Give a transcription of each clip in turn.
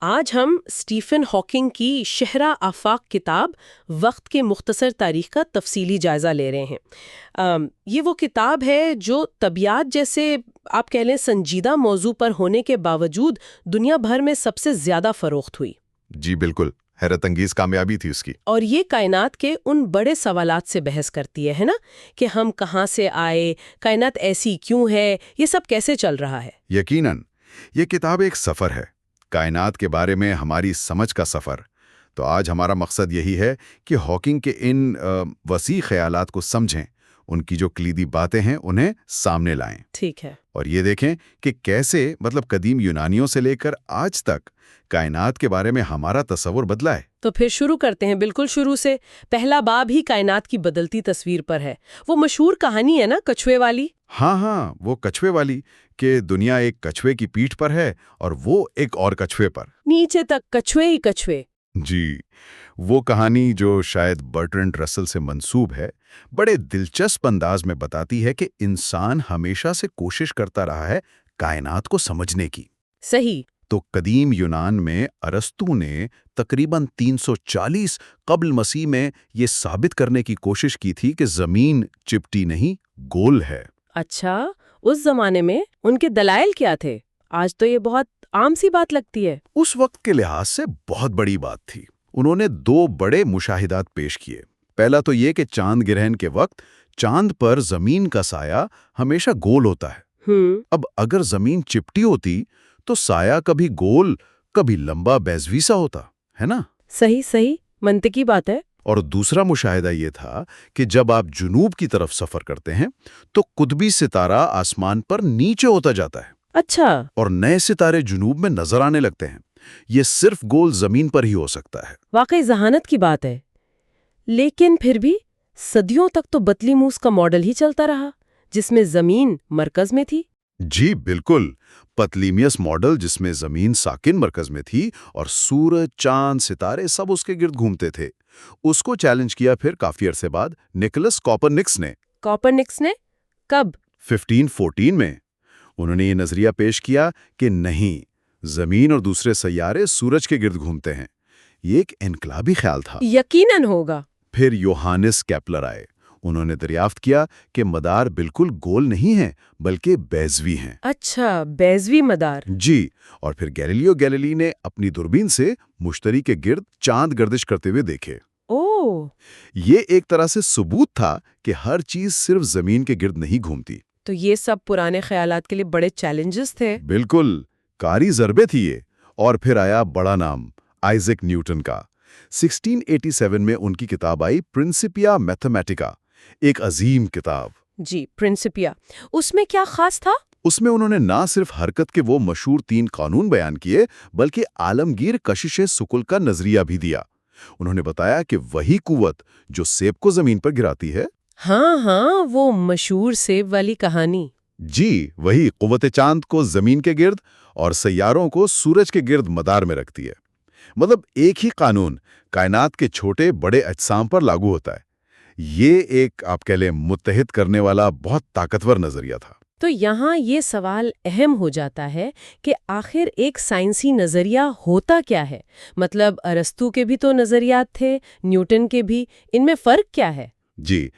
آج ہم Stephen Hawking کی شہرہ آفاق کتاب وقت کے مختصر تاریخ کا تفصیلی جائزہ لے رہے ہیں۔ یہ وہ کتاب ہے جو طبیعت جیسے آپ کہہ لیں سنجیدہ موضوع پر ہونے کے باوجود دنیا بھر میں سب سے زیادہ فروخت ہوئی۔ جی بالکل، حیرت انگیز کامیابی تھی اس کی۔ اور یہ کائنات کے ان بڑے سوالات سے بحث کرتی ہے نا، کہ ہم کہاں سے آئے، کائنات ایسی کیوں ہے، یہ سب کیسے چل رہا ہے۔ یقیناً یہ کتاب ایک سفر ہے، کائنات کے بارے میں ہماری سمجھ کا سفر۔ تو آج ہمارا مقصد یہی ہے کہ ہاکنگ کے ان وسیع خیالات کو سمجھیں، ان کی جو کلیدی باتیں ہیں انہیں سامنے لائیں۔ ٹھیک ہے۔ اور یہ دیکھیں کہ کیسے قدیم یونانیوں سے لے کر آج تک کائنات کے بارے میں ہمارا تصور بدلا ہے۔ تو پھر شروع کرتے ہیں بالکل شروع سے۔ پہلا باب ہی کائنات کی بدلتی تصویر پر ہے۔ وہ مشہور کہانی ہے نا کچھوے والی۔ ہاں، وہ کچھوے والی، کہ دنیا ایک کچھوے کی پیٹھ پر ہے اور وہ ایک اور کچھوے پر، نیچے تک کچھوے ہی کچھوے۔ جی وہ کہانی جو شاید برٹرنڈ رسل سے منسوب ہے، بڑے دلچسپ انداز میں بتاتی ہے کہ انسان ہمیشہ سے کوشش کرتا رہا ہے کائنات کو سمجھنے کی۔ صحیح۔ تو قدیم یونان میں ارسطو نے تقریباً 340 قبل مسیح میں یہ ثابت کرنے کی کوشش کی تھی کہ زمین چپٹی نہیں، گول ہے۔ اچھا، اس زمانے میں ان کے دلائل کیا تھے؟ آج تو یہ بہت عام سی بات لگتی ہے۔ اس وقت کے لحاظ سے بہت بڑی بات تھی۔ انہوں نے دو بڑے مشاہدات پیش کیے۔ پہلا تو یہ کہ چاند گرہن کے وقت چاند پر زمین کا سایہ ہمیشہ گول ہوتا ہے۔ اب اگر زمین چپٹی ہوتی تو سایہ کبھی گول کبھی لمبا بیضوی سا ہوتا ہے نا۔ صحیح، منطقی بات ہے۔ اور دوسرا مشاہدہ یہ تھا کہ جب آپ جنوب کی طرف سفر کرتے ہیں تو قطبی ستارہ آسمان پر نیچے ہوتا جاتا ہے۔ اچھا۔ اور نئے ستارے جنوب میں نظر آنے لگتے ہیں۔ یہ صرف گول زمین پر ہی ہو سکتا ہے۔ واقعی ذہانت کی بات ہے۔ لیکن پھر بھی صدیوں تک تو بطلیموس کا ماڈل ہی چلتا رہا، جس میں زمین مرکز میں تھی۔ جی بالکل، پتلیمیوس ماڈل جس میں زمین ساکن مرکز میں تھی اور سورج، چاند، ستارے سب اس کے گرد گھومتے تھے۔ اس کو چیلنج کیا پھر کافی عرصے بعد نکولس کوپرنکس نے۔ کوپرنکس نے کب؟ 1514 میں۔ انہوں نے یہ نظریہ پیش کیا کہ نہیں، زمین اور دوسرے سیارے سورج کے گرد گھومتے ہیں۔ یہ ایک انقلابی خیال تھا۔ یقیناً ہوگا۔ پھر یوہانس کیپلر آئے۔ انہوں نے دریافت کیا کہ مدار بالکل گول نہیں ہے بلکہ بیضوی ہیں۔ اچھا، بیضوی مدار۔ جی، اور پھر گیلیلیو گیلیلی نے اپنی دوربین سے مشتری کے گرد چاند گردش کرتے ہوئے دیکھے۔ اوہ! یہ ایک طرح سے ثبوت تھا کہ ہر چیز صرف زمین کے گرد نہیں گھومتی۔ تو یہ سب پرانے خیالات کے لیے بڑے چیلنجز تھے۔ بالکل، کاری ضربے تھی یہ۔ اور پھر آیا بڑا نام، آئزیک نیوٹن کا۔ 1687 میں ان کی کتاب آئی پرنسپیا میتھمیٹیکا، ایک عظیم کتاب۔ جی، پرنسپیا۔ اس میں کیا خاص تھا؟ اس میں انہوں نے نہ صرف حرکت کے وہ مشہور 3 قانون بیان کیے بلکہ عالمگیر کشش ثقل کا نظریہ بھی دیا۔ انہوں نے بتایا کہ وہی قوت جو سیب کو زمین پر گراتی ہے، ہاں، وہ مشہور سیب والی کہانی۔ جی وہی قوت چاند کو زمین کے گرد اور سیاروں کو سورج کے گرد مدار میں رکھتی ہے۔ ایک ہی قانون کائنات کے چھوٹے بڑے اجسام پر لاگو ہوتا ہے۔ یہ ایک آپ کہہ لیں متحد کرنے والا بہت طاقتور نظریہ تھا۔ تو یہاں یہ سوال اہم ہو جاتا ہے کہ آخر ایک سائنسی نظریہ ہوتا کیا ہے؟ ارسطو کے بھی تو نظریات تھے، نیوٹن کے بھی، ان میں فرق کیا ہے؟ جی،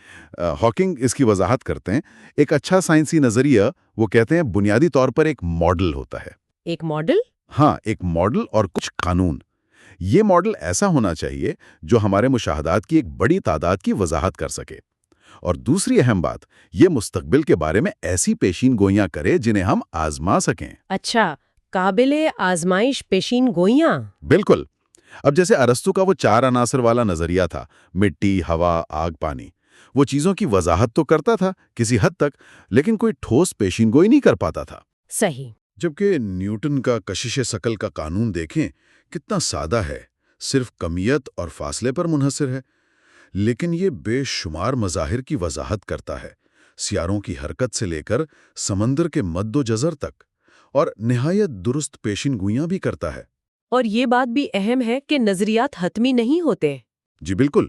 ہاکنگ اس کی وضاحت کرتے ہیں۔ ایک اچھا سائنسی نظریہ، وہ کہتے ہیں، بنیادی طور پر ایک ماڈل ہوتا ہے۔ ایک ماڈل؟ ہاں، ایک ماڈل اور کچھ قانون۔ یہ ماڈل ایسا ہونا چاہیے جو ہمارے مشاہدات کی ایک بڑی تعداد کی وضاحت کر سکے۔ اور دوسری اہم بات، یہ مستقبل کے بارے میں ایسی پیشین گوئیاں کرے جنہیں ہم آزما سکیں۔ اچھا، قابل آزمائش پیشین گوئیاں۔ بالکل۔ اب جیسے ارسطو کا وہ 4 عناصر والا نظریہ تھا، مٹی، ہوا، آگ، پانی، وہ چیزوں کی وضاحت تو کرتا تھا کسی حد تک، لیکن کوئی ٹھوس پیشین گوئی نہیں کر پاتا تھا۔ صحیح۔ جبکہ نیوٹن کا کشش ثقل کا قانون دیکھیں، کتنا سادہ ہے، صرف کمیت اور فاصلے پر منحصر ہے، لیکن یہ بے شمار مظاہر کی وضاحت کرتا ہے، سیاروں کی حرکت سے لے کر سمندر کے مد و جزر تک، اور نہایت درست پیشین گوئیاں بھی کرتا ہے۔ اور یہ بات بھی اہم ہے کہ نظریات حتمی نہیں ہوتے۔ جی بالکل،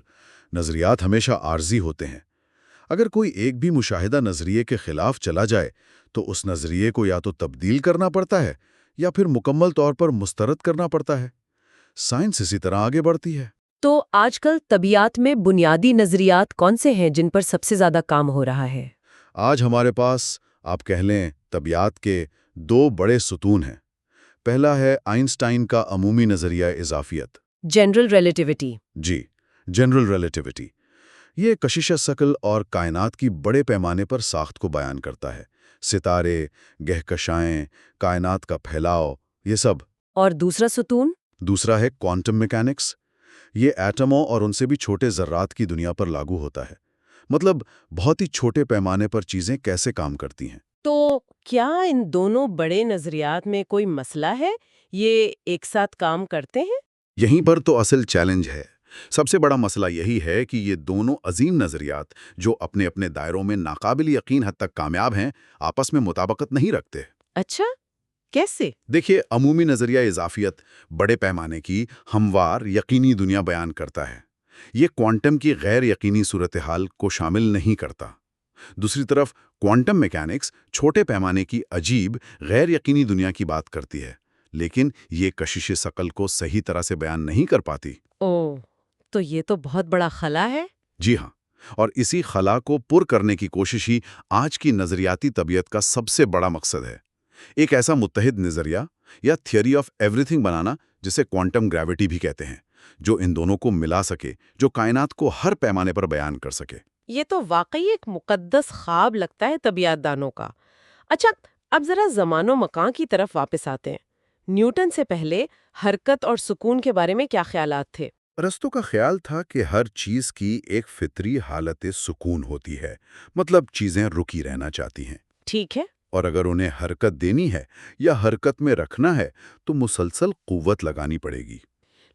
نظریات ہمیشہ عارضی ہوتے ہیں۔ اگر کوئی ایک بھی مشاہدہ نظریے کے خلاف چلا جائے تو اس نظریے کو یا تو تبدیل کرنا پڑتا ہے یا پھر مکمل طور پر مسترد کرنا پڑتا ہے؟ سائنس اسی طرح آگے بڑھتی ہے۔ تو آج کل طبیعیات میں بنیادی نظریات کون سے ہیں جن پر سب سے زیادہ کام ہو رہا ہے؟ آج ہمارے پاس آپ کہہ لیں طبیعیات کے 2 بڑے ستون ہیں۔ پہلا ہے آئنسٹائن کا عمومی نظریہ اضافیت۔ General relativity. جی، جنرل ریلیٹیوٹی۔ یہ کشش ثقل اور کائنات کی بڑے پیمانے پر ساخت کو بیان کرتا ہے۔ ستارے، کہکشائیں، کائنات کا پھیلاؤ، یہ سب۔ اور دوسرا ستون؟ دوسرا ہے کوانٹم میکینکس۔ یہ ایٹموں اور ان سے بھی چھوٹے ذرات کی دنیا پر لاگو ہوتا ہے۔ مطلب بہت ہی چھوٹے پیمانے پر چیزیں کیسے کام کرتی ہیں۔ تو کیا ان دونوں بڑے نظریات میں کوئی مسئلہ ہے؟ یہ ایک ساتھ کام کرتے ہیں؟ یہیں پر تو اصل چیلنج ہے۔ سب سے بڑا مسئلہ یہی ہے کہ یہ دونوں عظیم نظریات، جو اپنے اپنے دائروں میں ناقابل یقین حد تک کامیاب ہیں، آپس میں مطابقت نہیں رکھتے۔ اچھا، کیسے؟ دیکھیے، عمومی نظریہ اضافیت بڑے پیمانے کی ہموار یقینی دنیا بیان کرتا ہے۔ یہ کوانٹم کی غیر یقینی صورتحال کو شامل نہیں کرتا۔ دوسری طرف کوانٹم میکینکس چھوٹے پیمانے کی عجیب غیر یقینی دنیا کی بات کرتی ہے، لیکن یہ کشش ثقل کو صحیح طرح سے بیان نہیں کر پاتی۔ اوہ، تو یہ تو بہت بڑا خلا ہے۔ جی ہاں، اور اسی خلا کو پر کرنے کی کوشش ہی آج کی نظریاتی طبیعت کا سب سے بڑا مقصد ہے۔ ایک ایسا متحد نظریہ یا تھیوری آف ایوری تھنگ بنانا، جسے کوانٹم گریوٹی بھی کہتے ہیں، جو ان دونوں کو ملا سکے، جو کائنات کو ہر پیمانے پر بیان کر سکے۔ یہ تو واقعی ایک مقدس خواب لگتا ہے طبیعت دانوں کا۔ اچھا، اب ذرا زمان و مکان کی طرف واپس آتے ہیں۔ نیوٹن سے پہلے حرکت اور سکون کے بارے میں کیا خیالات تھے؟ ارسطو کا خیال تھا کہ ہر چیز کی ایک فطری حالت سکون ہوتی ہے، مطلب چیزیں رکی رہنا چاہتی ہیں، ٹھیک ہے۔ اور اگر انہیں حرکت دینی ہے یا حرکت میں رکھنا ہے تو مسلسل قوت لگانی پڑے گی۔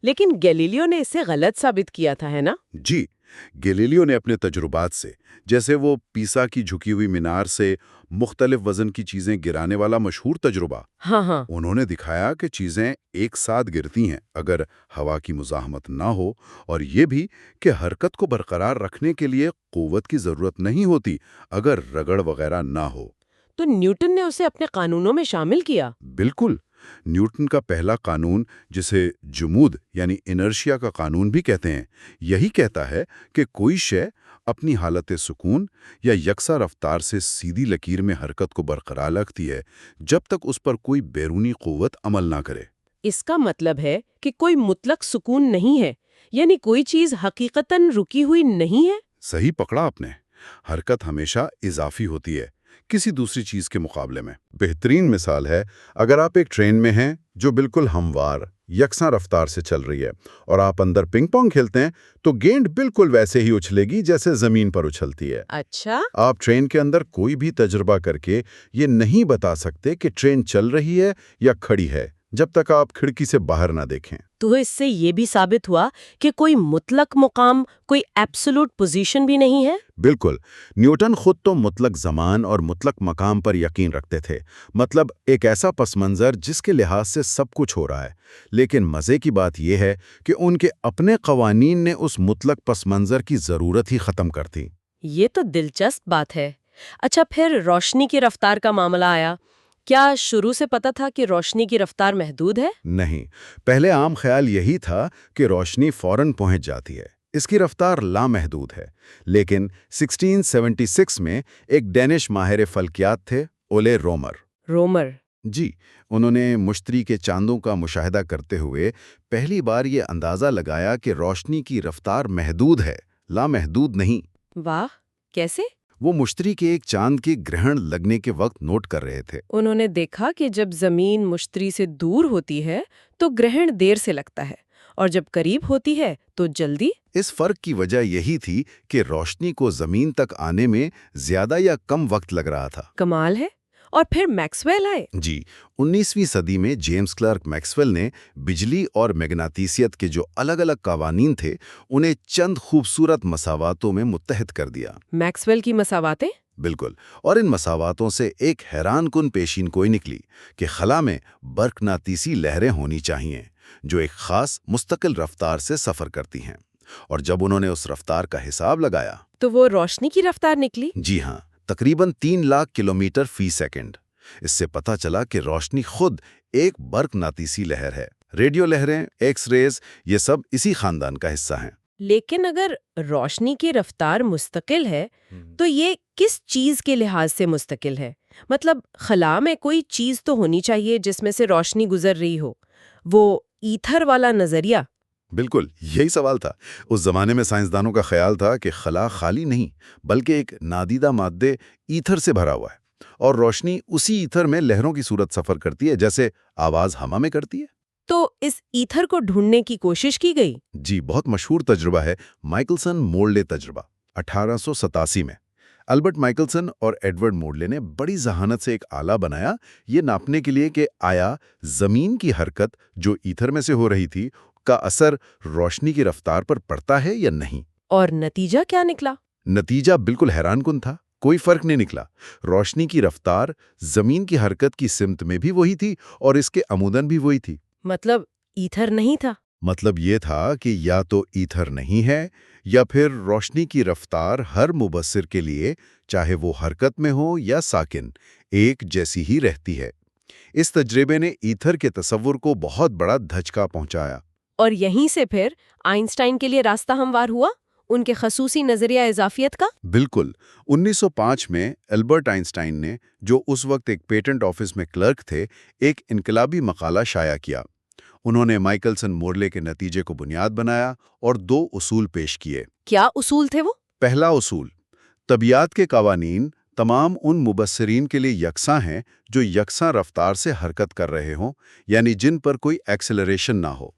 لیکن گیلیلیو نے اسے غلط ثابت کیا تھا، ہے نا؟ جی، گیلیلیو نے اپنے تجربات سے، جیسے وہ پیسا کی جھکی ہوئی مینار سے مختلف وزن کی چیزیں گرانے والا مشہور تجربہ، ہاں، انہوں نے دکھایا کہ چیزیں ایک ساتھ گرتی ہیں اگر ہوا کی مزاحمت نہ ہو، اور یہ بھی کہ حرکت کو برقرار رکھنے کے لیے قوت کی ضرورت نہیں ہوتی اگر رگڑ وغیرہ نہ ہو۔ تو نیوٹن نے اسے اپنے قانونوں میں شامل کیا۔ بالکل، نیوٹن کا پہلا قانون، جسے جمود یعنی انرشیا کا قانون بھی کہتے ہیں، یہی کہتا ہے کہ کوئی شے اپنی حالت سکون یا یکساں رفتار سے سیدھی لکیر میں حرکت کو برقرار رکھتی ہے جب تک اس پر کوئی بیرونی قوت عمل نہ کرے۔ اس کا مطلب ہے کہ کوئی مطلق سکون نہیں ہے، یعنی کوئی چیز حقیقتاً رکی ہوئی نہیں ہے۔ صحیح پکڑا آپ نے، حرکت ہمیشہ اضافی ہوتی ہے کسی دوسری چیز کے مقابلے میں۔ بہترین مثال ہے، اگر آپ ایک ٹرین میں ہیں جو بالکل ہموار یکساں رفتار سے چل رہی ہے، اور آپ اندر پنگ پونگ کھیلتے ہیں تو گیند بالکل ویسے ہی اچھلے گی جیسے زمین پر اچھلتی ہے۔ اچھا، آپ ٹرین کے اندر کوئی بھی تجربہ کر کے یہ نہیں بتا سکتے کہ ٹرین چل رہی ہے یا کھڑی ہے جب تک آپ کھڑکی سے باہر نہ دیکھیں۔ تو اس سے یہ بھی ثابت ہوا کہ کوئی مطلق مقام، کوئی ایبسولوٹ پوزیشن بھی نہیں ہے۔ بالکل، نیوٹن خود تو مطلق زمان اور مطلق مقام پر یقین رکھتے تھے، مطلب ایک ایسا پس منظر جس کے لحاظ سے سب کچھ ہو رہا ہے۔ لیکن مزے کی بات یہ ہے کہ ان کے اپنے قوانین نے اس مطلق پس منظر کی ضرورت ہی ختم کر دی۔ یہ تو دلچسپ بات ہے۔ اچھا، پھر روشنی کی رفتار کا معاملہ آیا۔ کیا شروع سے پتا تھا کہ روشنی کی رفتار محدود ہے؟ نہیں، پہلے عام خیال یہی تھا کہ روشنی فوراً پہنچ جاتی ہے، اس کی رفتار لامحدود ہے۔ لیکن 1676 میں ایک ڈینش ماہر فلکیات تھے، اولے رومر۔ جی، انہوں نے مشتری کے چاندوں کا مشاہدہ کرتے ہوئے پہلی بار یہ اندازہ لگایا کہ روشنی کی رفتار محدود ہے، لامحدود نہیں۔ واہ، کیسے؟ وہ مشتری کے ایک چاند کی گرہن لگنے کے وقت نوٹ کر رہے تھے۔ انہوں نے دیکھا کہ جب زمین مشتری سے دور ہوتی ہے تو گرہن دیر سے لگتا ہے، اور جب قریب ہوتی ہے تو جلدی۔ اس فرق کی وجہ یہی تھی کہ روشنی کو زمین تک آنے میں زیادہ یا کم وقت لگ رہا تھا۔ کمال ہے۔ اور پھر میکسویل آئے۔ جی، 19ویں صدی میں جیمز کلرک میکسویل نے بجلی اور میگناطیسیت کے جو الگ الگ قوانین تھے، انہیں چند خوبصورت مساواتوں میں متحد کر دیا۔ میکسویل کی مساواتیں؟ بالکل، اور ان مساواتوں سے ایک حیران کن پیشین گوئی نکلی کہ خلا میں برقناطیسی لہریں ہونی چاہیے جو ایک خاص مستقل رفتار سے سفر کرتی ہیں، اور جب انہوں نے اس رفتار کا حساب لگایا تو وہ روشنی کی رفتار نکلی۔ جی ہاں، تقریباً 3 لاکھ کلومیٹر فی سیکنڈ۔ اس سے پتہ چلا کہ روشنی خود ایک برقناطیسی لہر ہے۔ ریڈیو لہریں، ایکس ریز، یہ سب اسی خاندان کا حصہ ہیں۔ لیکن اگر روشنی کی رفتار مستقل ہے تو یہ کس چیز کے لحاظ سے مستقل ہے؟ مطلب خلا میں کوئی چیز تو ہونی چاہیے جس میں سے روشنی گزر رہی ہو، وہ ایتھر والا نظریہ۔ بالکل یہی سوال تھا۔ اس زمانے میں سائنسدانوں کا خیال تھا کہ خلا خالی نہیں بلکہ ایک نادیدہ مادے ایتھر سے بھرا ہوا ہے، اور روشنی اسی ایتھر میں لہروں کی صورت سفر کرتی ہے، جیسے آواز ہوا میں کرتی ہے۔ تو اس ایتھر کو ڈھونڈنے کی کوشش کی گئی؟ جی، بہت مشہور تجربہ ہے مائیکلسن مورلے تجربہ، 1887 میں۔ البرٹ مائیکلسن اور ایڈورڈ مورلے نے بڑی ذہانت سے ایک آلہ بنایا، یہ ناپنے کے لیے کہ آیا زمین کی حرکت جو ایتھر میں سے ہو رہی تھی کا اثر روشنی کی رفتار پر پڑتا ہے یا نہیں۔ اور نتیجہ کیا نکلا؟ نتیجہ بالکل حیران کن تھا، کوئی فرق نہیں نکلا۔ روشنی کی رفتار زمین کی حرکت کی سمت میں بھی وہی تھی اور اس کے عموداً بھی وہی تھی۔ مطلب ایتھر نہیں تھا؟ مطلب یہ تھا کہ یا تو ایتھر نہیں ہے یا پھر روشنی کی رفتار ہر مبصر کے لیے، چاہے وہ حرکت میں ہو یا ساکن، ایک جیسی ہی رہتی ہے۔ اس تجربے نے ایتھر کے تصور کو بہت بڑا دھچکا پہنچایا۔ اور یہیں سے پھر آئنسٹائن کے لیے راستہ ہموار ہوا، ان کے خصوصی نظریہ اضافیت کا۔ بالکل۔ 1905 میں البرٹ آئنسٹائن نے، جو اس وقت ایک پیٹنٹ آفس میں کلرک تھے، ایک انقلابی مقالہ شائع کیا۔ انہوں نے مائیکلسن مورلے کے نتیجے کو بنیاد بنایا اور 2 اصول پیش کیے۔ کیا اصول تھے وہ؟ پہلا اصول، طبیعت کے قوانین تمام ان مبصرین کے لیے یکساں ہیں جو یکساں رفتار سے حرکت کر رہے ہوں، یعنی جن پر کوئی ایکسلریشن نہ ہو۔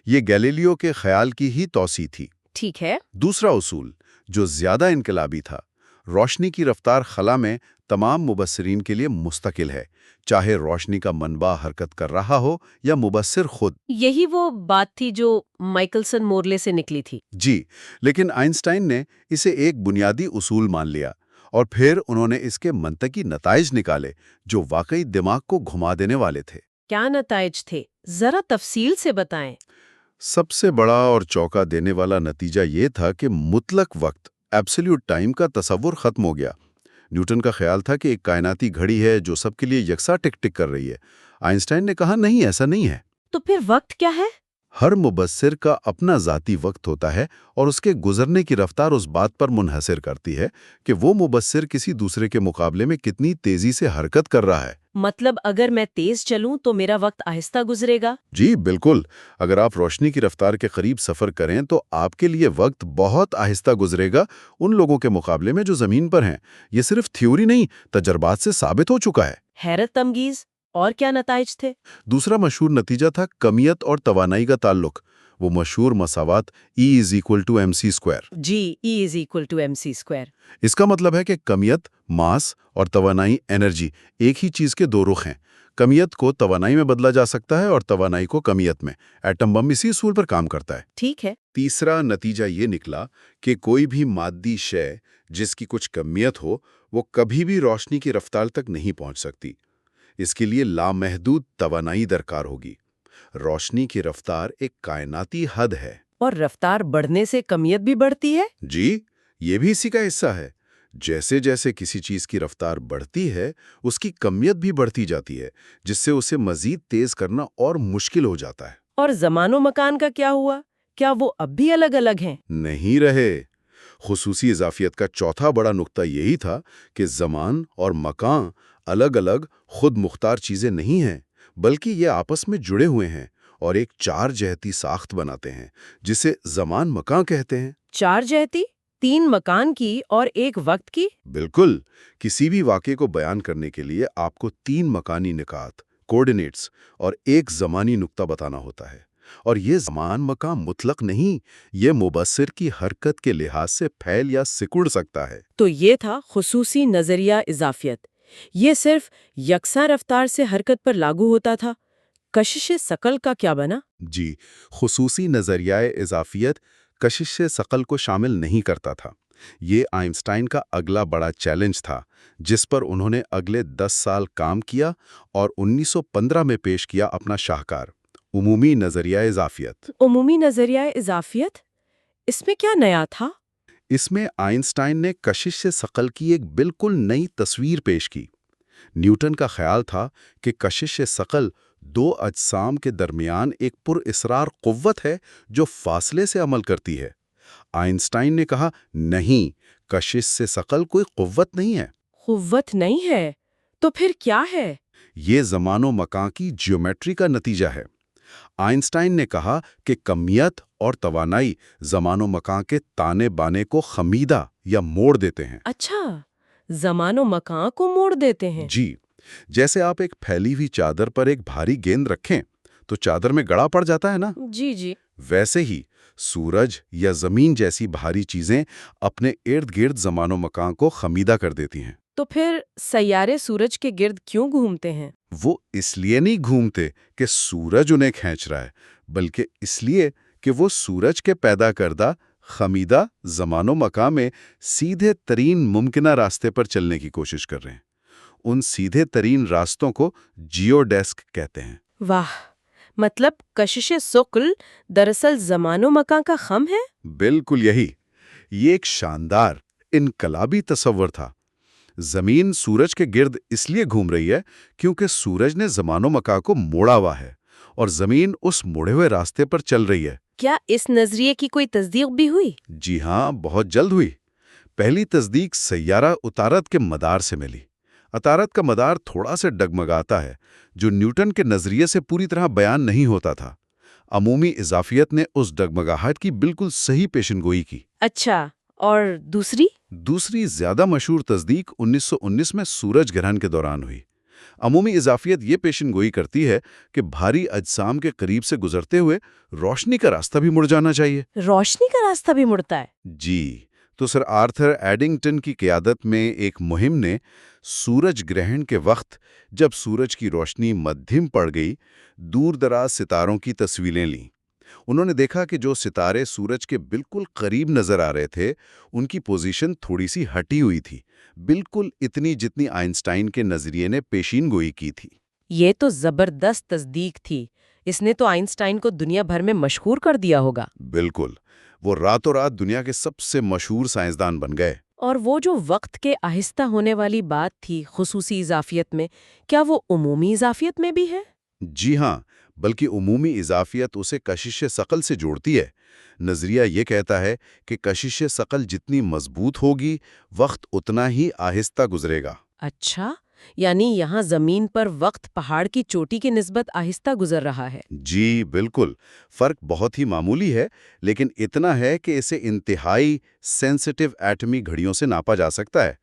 یہ گیلیلیو کے خیال کی ہی توسیع تھی۔ ٹھیک ہے۔ دوسرا اصول، جو زیادہ انقلابی تھا، روشنی کی رفتار خلا میں تمام مبصرین کے لیے مستقل ہے، چاہے روشنی کا منبع حرکت کر رہا ہو یا مبصر خود۔ یہی وہ بات تھی جو مائیکلسن مورلے سے نکلی تھی۔ جی، لیکن آئنسٹائن نے اسے ایک بنیادی اصول مان لیا، اور پھر انہوں نے اس کے منطقی نتائج نکالے جو واقعی دماغ کو گھما دینے والے تھے۔ کیا نتائج تھے؟ ذرا تفصیل سے بتائیں۔ سب سے بڑا اور چونکا دینے والا نتیجہ یہ تھا کہ مطلق وقت، ایبسلیوٹ ٹائم کا تصور ختم ہو گیا۔ نیوٹن کا خیال تھا کہ ایک کائناتی گھڑی ہے جو سب کے لیے یکساں ٹک ٹک کر رہی ہے۔ آئنسٹائن نے کہا نہیں، ایسا نہیں ہے۔ تو پھر وقت کیا ہے؟ ہر مبصر کا اپنا ذاتی وقت ہوتا ہے، اور اس کے گزرنے کی رفتار اس بات پر منحصر کرتی ہے کہ وہ مبصر کسی دوسرے کے مقابلے میں کتنی تیزی سے حرکت کر رہا ہے۔ مطلب اگر میں تیز چلوں تو میرا وقت آہستہ گزرے گا؟ جی بالکل، اگر آپ روشنی کی رفتار کے قریب سفر کریں تو آپ کے لیے وقت بہت آہستہ گزرے گا ان لوگوں کے مقابلے میں جو زمین پر ہیں۔ یہ صرف تھیوری نہیں، تجربات سے ثابت ہو چکا ہے۔ حیرت انگیز۔ اور کیا نتائج تھے؟ دوسرا مشہور نتیجہ تھا کمیت اور توانائی کا تعلق، وہ مشہور مساوات E=mc²۔ جی، E=mc²۔ اس کا مطلب ہے کہ کمیت ماس اور توانائی انرجی ایک ہی چیز کے 2 رخ ہیں۔ کمیت کو توانائی میں بدلا جا سکتا ہے اور توانائی کو کمیت میں۔ ایٹم بم اسی اصول پر کام کرتا ہے۔ ٹھیک ہے۔ تیسرا نتیجہ یہ نکلا کہ کوئی بھی مادی شے جس کی کچھ کمیت ہو، وہ کبھی بھی روشنی کی رفتار تک نہیں پہنچ سکتی۔ اس کے لیے لامحدود توانائی درکار ہوگی۔ روشنی کی رفتار ایک کائناتی حد ہے۔ اور رفتار بڑھنے سے کمیت بھی بڑھتی ہے؟ جی، یہ بھی اسی کا حصہ ہے۔ جیسے جیسے کسی چیز کی رفتار بڑھتی ہے، اس کی کمیت بھی بڑھتی جاتی ہے، جس سے اسے مزید تیز کرنا اور مشکل ہو جاتا ہے۔ اور زمان و مکان کا کیا ہوا؟ کیا وہ اب بھی الگ الگ ہیں؟ نہیں رہے۔ خصوصی اضافیت کا چوتھا بڑا نقطہ یہی تھا کہ زمان اور مکان الگ الگ خود مختار چیزیں نہیں ہیں، بلکہ یہ آپس میں جڑے ہوئے ہیں اور ایک 4 جہتی ساخت بناتے ہیں، جسے زمان مکان کہتے ہیں۔ 4 جہتی؟ 3 مکان کی اور 1 وقت کی؟ بالکل۔ کسی بھی واقعے کو بیان کرنے کے لیے آپ کو 3 مکانی نکات، کوارڈینیٹس، اور 1 زمانی نقطہ بتانا ہوتا ہے۔ اور یہ زمان مکان مطلق نہیں، یہ مبصر کی حرکت کے لحاظ سے پھیل یا سکڑ سکتا ہے۔ تو یہ تھا خصوصی نظریہ اضافیت۔ یہ صرف یکساں رفتار سے حرکت پر لاگو ہوتا تھا۔ کشش ثقل کا کیا بنا؟ جی، خصوصی نظریہ اضافیت کشش ثقل کو شامل نہیں کرتا تھا۔ یہ آئنسٹائن کا اگلا بڑا چیلنج تھا، جس پر انہوں نے اگلے 10 سال کام کیا اور 1915 میں پیش کیا اپنا شاہکار عمومی نظریہ اضافیت۔ عمومی نظریہ اضافیت؟ اس میں کیا نیا تھا؟ اس میں آئنسٹائن نے کشش ثقل کی ایک بالکل نئی تصویر پیش کی۔ نیوٹن کا خیال تھا کہ کشش ثقل دو اجسام کے درمیان ایک پر اسرار قوت ہے جو فاصلے سے عمل کرتی ہے۔ آئنسٹائن نے کہا نہیں، کشش سے ثقل کوئی قوت نہیں ہے۔ قوت نہیں ہے تو پھر کیا ہے؟ یہ زمان و مکان کی جیومیٹری کا نتیجہ ہے۔ آئنسٹائن نے کہا کہ کمیت اور توانائی زمان و مکان کے تانے بانے کو خمیدہ یا موڑ دیتے ہیں۔ اچھا، زمان و مکان کو موڑ دیتے ہیں؟ جی، جیسے آپ ایک پھیلی ہوئی چادر پر ایک بھاری گیند رکھیں تو چادر میں گڑا پڑ جاتا ہے نا؟ جی جی۔ ویسے ہی سورج یا زمین جیسی بھاری چیزیں اپنے ارد گرد زمان و مکان کو خمیدہ کر دیتی ہیں۔ تو پھر سیارے سورج کے گرد کیوں گھومتے ہیں؟ وہ اس لیے نہیں گھومتے کہ سورج انہیں کھینچ رہا ہے، بلکہ اس لیے کہ وہ سورج کے پیدا کردہ خمیدہ زمان و مکان میں سیدھے ترین ممکنہ راستے پر چلنے کی کوشش کر رہے ہیں۔ ان سیدھے ترین راستوں کو جیو ڈیسک کہتے ہیں۔ واہ، مطلب کشش ثقل دراصل زمان و مکان کا خم ہے؟ بالکل یہی۔ یہ ایک شاندار انقلابی تصور تھا۔ زمین سورج کے گرد اس لیے گھوم رہی ہے کیونکہ سورج نے زمان و مکان کو موڑا ہوا ہے اور زمین اس مڑے ہوئے راستے پر چل رہی ہے۔ کیا اس نظریے کی کوئی تصدیق بھی ہوئی؟ جی ہاں، بہت جلد ہوئی۔ پہلی تصدیق سیارہ عطارد کے مدار سے ملی۔ عطارد کا مدار تھوڑا سے ڈگمگاتا ہے، جو نیوٹن کے نظریے سے پوری طرح بیان نہیں ہوتا تھا۔ عمومی اضافیت نے اس ڈگمگاہٹ کی بالکل صحیح پیشن گوئی کی۔ اچھا، اور دوسری زیادہ مشہور تصدیق 1919 میں سورج گرہن کے دوران ہوئی۔ عمومی اضافیت یہ پیشن گوئی کرتی ہے کہ بھاری اجسام کے قریب سے گزرتے ہوئے روشنی کا راستہ بھی مڑ جانا چاہیے۔ روشنی کا راستہ بھی مڑتا ہے؟ جی، تو سر آرتھر ایڈنگٹن کی قیادت میں ایک مہم نے سورج گرہن کے وقت جب سورج کی روشنی مدھم پڑ گئی، دور دراز ستاروں کی تصویریں لیں۔ انہوں نے دیکھا کہ جو ستارے سورج کے بالکل قریب نظر آ رہے تھے، ان کی پوزیشن تھوڑی سی ہٹی ہوئی تھی، بالکل اتنی جتنی آئنسٹائن کے نظریے نے پیشین گوئی کی تھی۔ یہ تو زبردست تصدیق تھی۔ اس نے تو آئنسٹائن کو دنیا بھر میں مشہور کر دیا ہوگا۔ بالکل، وہ راتوں رات دنیا کے سب سے مشہور سائنسدان بن گئے۔ اور وہ جو وقت کے آہستہ ہونے والی بات تھی خصوصی اضافیت میں، کیا وہ عمومی اضافیت میں بھی ہے؟ جی ہاں، بلکہ عمومی اضافیت اسے کشش ثقل سے جوڑتی ہے۔ نظریہ یہ کہتا ہے کہ کشش ثقل جتنی مضبوط ہوگی، وقت اتنا ہی آہستہ گزرے گا۔ اچھا، یعنی یہاں زمین پر وقت پہاڑ کی چوٹی کی نسبت آہستہ گزر رہا ہے۔ جی بالکل، فرق بہت ہی معمولی ہے، لیکن اتنا ہے کہ اسے انتہائی سینسٹیو ایٹمی گھڑیوں سے ناپا جا سکتا ہے۔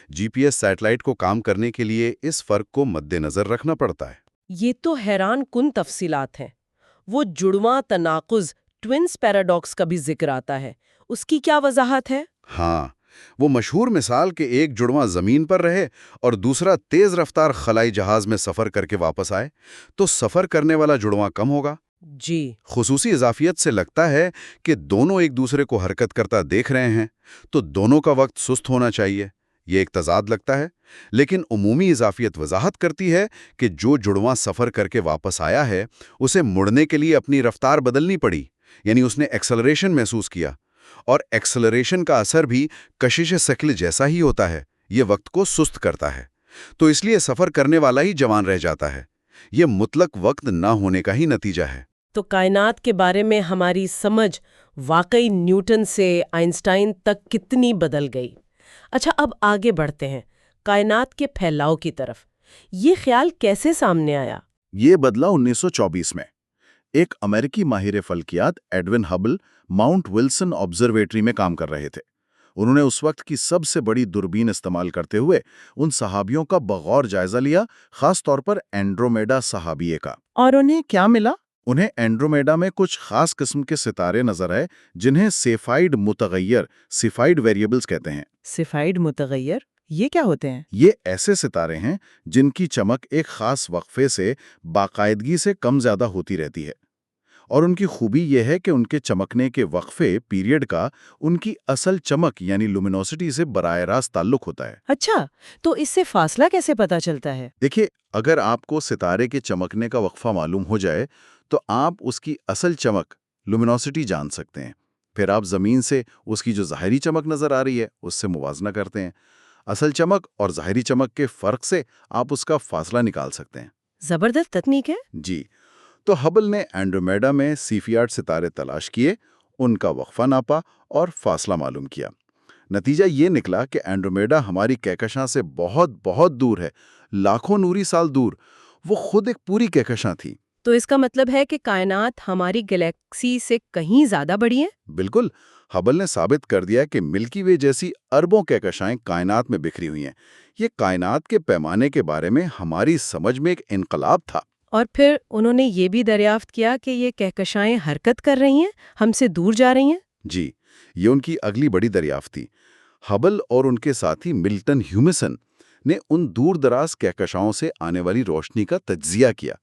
جی پی ایس سیٹلائٹ کو کام کرنے کے لیے اس فرق کو مد نظر رکھنا پڑتا ہے۔ یہ تو حیران کن تفصیلات ہیں۔ وہ جڑواں تناقض ٹوئنس پیراڈاکس کا بھی ذکر آتا ہے، اس کی کیا وضاحت ہے؟ ہاں، وہ مشہور مثال کہ ایک جڑواں زمین پر رہے اور دوسرا تیز رفتار خلائی جہاز میں سفر کر کے واپس آئے تو سفر کرنے والا جڑواں کم ہوگا۔ جی، خصوصی اضافیت سے لگتا ہے کہ دونوں ایک دوسرے کو حرکت کرتا دیکھ رہے ہیں تو دونوں کا وقت سست ہونا چاہیے۔ یہ ایک تضاد لگتا ہے، لیکن عمومی اضافیت وضاحت کرتی ہے کہ جو جڑواں سفر کر کے واپس آیا ہے اسے مڑنے کے لیے اپنی رفتار بدلنی پڑی، یعنی اس نے ایکسلریشن محسوس کیا، اور ایکسلریشن کا اثر بھی کشش ثقل جیسا ہی ہوتا ہے، یہ وقت کو سست کرتا ہے، تو اس لیے سفر کرنے والا ہی جوان رہ جاتا ہے۔ یہ مطلق وقت نہ ہونے کا ہی نتیجہ ہے۔ تو کائنات کے بارے میں ہماری سمجھ واقعی نیوٹن سے آئنسٹائن تک کتنی بدل گئی۔ اچھا، اب آگے بڑھتے ہیں کائنات کے پھیلاؤ کی طرف۔ یہ خیال کیسے سامنے آیا؟ یہ بدلا 1924 میں۔ ایک امریکی ماہر فلکیات Edwin Hubble Mount Wilson observatory میں کام کر رہے تھے۔ انہوں نے اس وقت کی سب سے بڑی دوربین استعمال کرتے ہوئے ان صحابیوں کا بغور جائزہ لیا، خاص طور پر اینڈرومیڈا صحابیے کا۔ اور انہیں کیا ملا؟ انہیں اینڈرومیڈا میں کچھ خاص قسم کے ستارے نظر آئے جنہیں سیفائیڈ متغیر سیفائیڈ ویریبلز کہتے ہیں۔ سیفائیڈ متغیر یہ کیا ہوتے ہیں؟ یہ ایسے ستارے ہیں جن کی چمک ایک خاص وقفے سے باقاعدگی سے کم زیادہ ہوتی رہتی ہے، اور ان کی خوبی یہ ہے کہ ان کے چمکنے کے وقفے پیریڈ کا ان کی اصل چمک یعنی لومینوسٹی سے براہ راست تعلق ہوتا ہے۔ اچھا، تو اس سے فاصلہ کیسے پتا چلتا ہے؟ دیکھیے، اگر آپ کو ستارے کے چمکنے کا وقفہ معلوم ہو جائے تو آپ اس کی اصل چمک لومینوسٹی جان سکتے ہیں۔ پھر آپ زمین سے اس کی جو ظاہری چمک نظر آ رہی ہے اس سے موازنہ کرتے ہیں۔ اصل چمک اور ظاہری چمک کے فرق سے آپ اس کا فاصلہ نکال سکتے ہیں۔ زبردست تکنیک ہے۔ جی، تو ہبل نے اینڈرومیڈا میں سیفیاڈ ستارے تلاش کیے، ان کا وقفہ ناپا اور فاصلہ معلوم کیا۔ نتیجہ یہ نکلا کہ اینڈرومیڈا ہماری کہکشاں سے بہت بہت دور ہے، لاکھوں نوری سال دور۔ وہ خود ایک پوری کہکشاں تھی۔ تو اس کا مطلب ہے کہ کائنات ہماری گلیکسی سے کہیں زیادہ بڑی ہے؟ بالکل، ہبل نے ثابت کر دیا کہ ملکی وے جیسی اربوں کہکشائیں کائنات میں بکھری ہوئی ہیں۔ یہ کائنات کے پیمانے کے بارے میں ہماری سمجھ میں ایک انقلاب تھا۔ اور پھر انہوں نے یہ بھی دریافت کیا کہ یہ کہکشائیں حرکت کر رہی ہیں، ہم سے دور جا رہی ہیں؟ جی، یہ ان کی اگلی بڑی دریافت تھی۔ ہبل اور ان کے ساتھی ملٹن ہیومسن نے ان دور دراز کہکشاؤں سے آنے والی روشنی کا تجزیہ کیا۔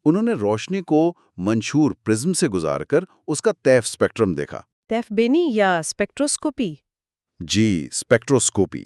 انہوں نے روشنی کو منشور پرزم سے گزار کر اس کا طیف اسپیکٹرم دیکھا۔ طیف بینی یا اسپیکٹروسکوپی؟ جی، اسپیکٹروسکوپی۔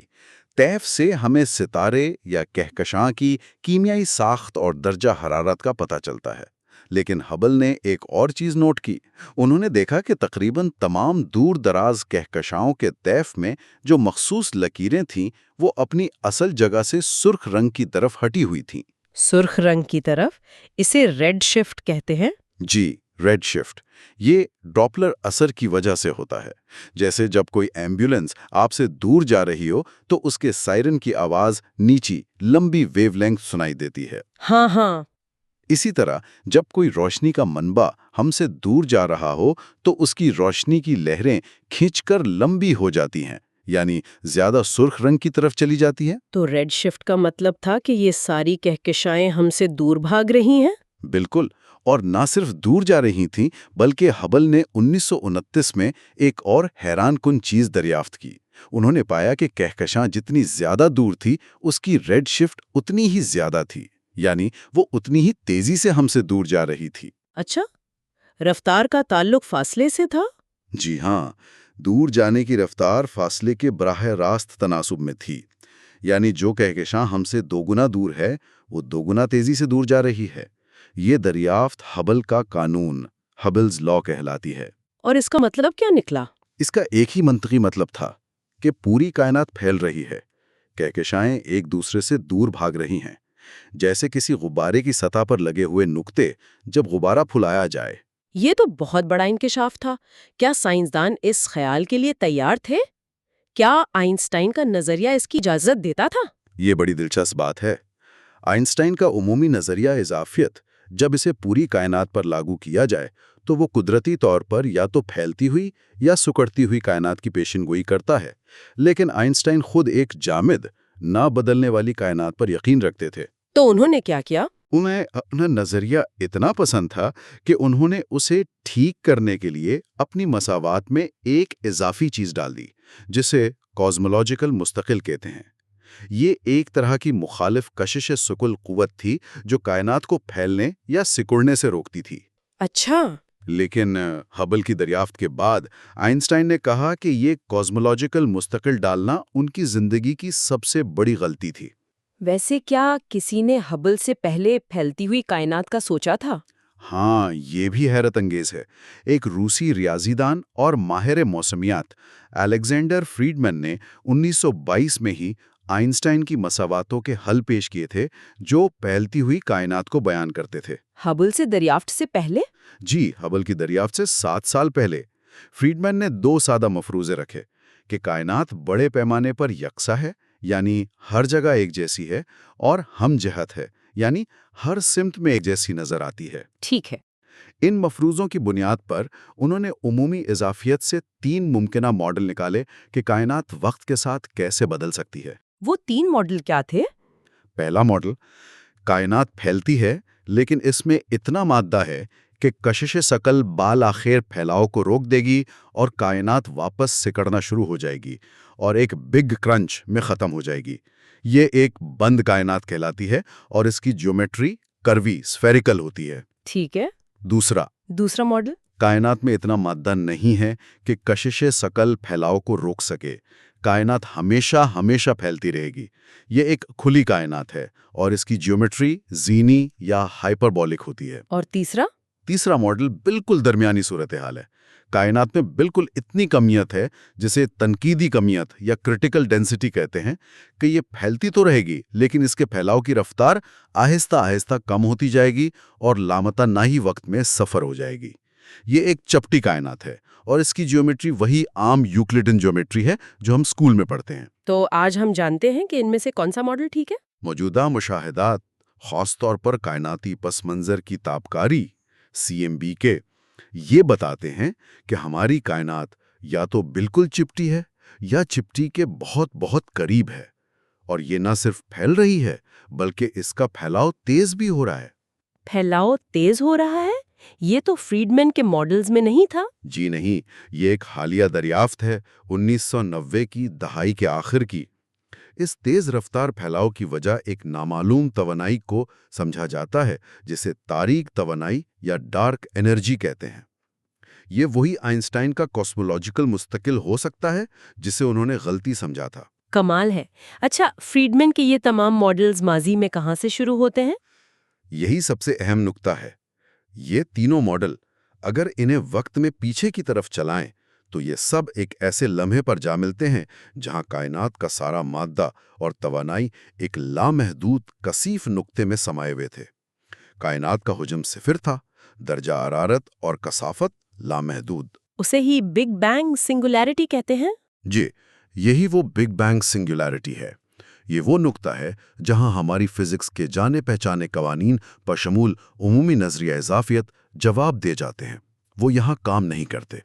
طیف سے ہمیں ستارے یا کہکشاں کی کیمیائی ساخت اور درجہ حرارت کا پتہ چلتا ہے، لیکن ہبل نے ایک اور چیز نوٹ کی۔ انہوں نے دیکھا کہ تقریباً تمام دور دراز کہکشاؤں کے طیف میں جو مخصوص لکیریں تھیں وہ اپنی اصل جگہ سے سرخ رنگ کی طرف ہٹی ہوئی تھیں۔ سرخ رنگ کی طرف؟ اسے ریڈ شفٹ کہتے ہیں؟ جی، ریڈ شفٹ۔ یہ ڈاپلر اثر کی وجہ سے ہوتا ہے۔ جیسے جب کوئی ایمبولینس آپ سے دور جا رہی ہو تو اس کے سائرن کی آواز نیچی لمبی ویو لینگتھ سنائی دیتی ہے۔ ہاں ہاں۔ اسی طرح جب کوئی روشنی کا منبع ہم سے دور جا رہا ہو تو اس کی روشنی کی لہریں کھنچ کر لمبی ہو جاتی ہیں، یعنی زیادہ سرخ رنگ کی طرف چلی جاتی ہیں۔ تو ریڈ شفٹ کا مطلب تھا کہ یہ ساری کہکشائیں ہم سے دور بھاگ رہی ہیں؟ بالکل، اور نہ صرف دور جا رہی تھیں بلکہ ہبل نے 1929 میں ایک اور حیران کن چیز دریافت کی۔ انہوں نے پایا کہ کہکشاں جتنی زیادہ دور تھی اس کی ریڈ شفٹ اتنی ہی زیادہ تھی، یعنی وہ اتنی ہی تیزی سے ہم سے دور جا رہی تھی۔ اچھا، رفتار کا تعلق فاصلے سے تھا؟ جی ہاں، دور جانے کی رفتار فاصلے کے براہ راست تناسب میں تھی، یعنی جو کہکشاں ہم سے دوگنا دور ہے وہ دوگنا تیزی سے دور جا رہی ہے۔ یہ دریافت ہبل کا قانون، ہبلز لا کہلاتی ہے۔ اور اس کا مطلب کیا نکلا؟ اس کا ایک ہی منطقی مطلب تھا کہ پوری کائنات پھیل رہی ہے، کہکشائیں ایک دوسرے سے دور بھاگ رہی ہیں، جیسے کسی غبارے کی سطح پر لگے ہوئے نقطے جب غبارہ پھلایا جائے۔ یہ تو بہت بڑا انکشاف تھا۔ کیا سائنسدان اس خیال کے لیے تیار تھے؟ کیا آئنسٹائن کا نظریہ اس کی اجازت دیتا تھا؟ یہ بڑی دلچسپ بات ہے۔ آئنسٹائن کا عمومی نظریہ اضافیت جب اسے پوری کائنات پر لاگو کیا جائے تو وہ قدرتی طور پر یا تو پھیلتی ہوئی یا سکڑتی ہوئی کائنات کی پیشن گوئی کرتا ہے، لیکن آئنسٹائن خود ایک جامد، نہ بدلنے والی کائنات پر یقین رکھتے تھے۔ تو انہوں نے کیا کیا؟ انہیں اپنا نظریہ اتنا پسند تھا کہ انہوں نے اسے ٹھیک کرنے کے لیے اپنی مساوات میں ایک اضافی چیز ڈال دی، جسے کازمولوجیکل مستقل کہتے ہیں۔ یہ ایک طرح کی مخالف کشش ثقل قوت تھی جو کائنات کو پھیلنے یا سکڑنے سے روکتی تھی۔ اچھا۔ لیکن ہبل کی دریافت کے بعد آئنسٹائن نے کہا کہ یہ کازمولوجیکل مستقل ڈالنا ان کی زندگی کی سب سے بڑی غلطی تھی۔ ویسے کیا کسی نے ہبل سے پہلے پھیلتی ہوئی کائنات کا سوچا تھا؟ ہاں، یہ بھی حیرت انگیز ہے۔ ایک روسی ریاضی دان اور ماہر موسمیات الیگزینڈر فریڈمن نے 1922 میں ہی آئنسٹائن کی مساواتوں کے حل پیش کیے تھے جو پھیلتی ہوئی کائنات کو بیان کرتے تھے۔ ہبل سے دریافت سے پہلے؟ جی، ہبل کی دریافت سے 7 سال پہلے فریڈمن نے 2 سادہ مفروضے رکھے کہ کائنات بڑے پیمانے پر یکساں ہے، یعنی ہر جگہ ایک جیسی ہے، اور ہم جہت ہے، یعنی ہر سمت میں ایک جیسی نظر آتی ہے۔ ٹھیک ہے۔ ان مفروضوں کی بنیاد پر انہوں نے عمومی اضافیت سے 3 ممکنہ ماڈل نکالے کہ کائنات وقت کے ساتھ کیسے بدل سکتی ہے۔ وہ 3 ماڈل کیا تھے؟ پہلا ماڈل، کائنات پھیلتی ہے لیکن اس میں اتنا مادہ ہے کہ کشش ثقل بالآخر پھیلاؤ کو روک دے گی اور کائنات واپس سکڑنا شروع ہو جائے گی اور ایک بگ کرنچ میں ختم ہو جائے گی۔ یہ ایک بند کائنات کہلاتی ہے اور اس کی جیومیٹری کروی اسفیریکل ہوتی ہے۔ ٹھیک ہے۔ دوسرا ماڈل، کائنات میں اتنا مادہ نہیں ہے کہ کشش ثقل پھیلاؤ کو روک سکے، کائنات ہمیشہ پھیلتی رہے گی۔ یہ ایک کھلی کائنات ہے اور اس کی جیومیٹری زینی یا ہائپربولک ہوتی ہے۔ اور تیسرا ماڈل بالکل درمیانی صورتحال ہے۔ کائنات میں بالکل اتنی کمیت ہے جسے تنقیدی کمیت یا کرٹیکل ڈینسٹی کہتے ہیں کہ یہ پھیلتی تو رہے گی لیکن اس کے پھیلاؤ کی رفتار آہستہ آہستہ کم ہوتی جائے گی اور لامتناہی وقت میں سفر ہو جائے گی۔ یہ ایک چپٹی کائنات ہے اور اس کی جیومیٹری وہی عام یوکلڈن جیومیٹری ہے جو ہم اسکول میں پڑھتے ہیں۔ تو آج ہم جانتے ہیں کہ ان میں سے کون سا ماڈل ٹھیک ہے؟ موجودہ مشاہدات، خاص طور پر کائناتی پس منظر کی تابکاری CMB کے، یہ بتاتے ہیں کہ ہماری کائنات یا تو بالکل چپٹی ہے یا چپٹی کے بہت بہت قریب ہے، اور یہ نہ صرف پھیل رہی ہے بلکہ اس کا پھیلاؤ تیز بھی ہو رہا ہے۔ پھیلاؤ تیز ہو رہا ہے؟ یہ تو فریڈمین کے ماڈلز میں نہیں تھا۔ جی نہیں، یہ ایک حالیہ دریافت ہے 1990 کی دہائی کے آخر کی۔ اس تیز رفتار پھیلاؤ کی وجہ ایک نامعلوم توانائی کو سمجھا جاتا ہے جسے تاریک توانائی یا ڈارک انرجی کہتے ہیں۔ یہ وہی آئنسٹائن کا کاسمولوجیکل مستقل ہو سکتا ہے جسے انہوں نے غلطی سمجھا تھا۔ کمال ہے۔ اچھا، فریڈمین کے یہ تمام ماڈلز ماضی میں کہاں سے شروع ہوتے ہیں؟ یہی سب سے اہم نکتہ ہے۔ یہ تینوں ماڈل اگر انہیں وقت میں پیچھے کی طرف چلائیں تو یہ سب ایک ایسے لمحے پر جا ملتے ہیں جہاں کائنات کا سارا مادہ اور توانائی ایک لامحدود کثیف نقطے میں سمائے ہوئے تھے۔ کائنات کا حجم صفر تھا، درجہ حرارت اور کثافت لامحدود۔ اسے ہی بگ بینگ سنگولیرٹی کہتے ہیں؟ جی، یہی وہ بگ بینگ سنگولیرٹی ہے۔ یہ وہ نقطہ ہے جہاں ہماری فزکس کے جانے پہچانے قوانین بشمول عمومی نظریہ اضافیت جواب دے جاتے ہیں۔ وہ یہاں کام نہیں کرتے۔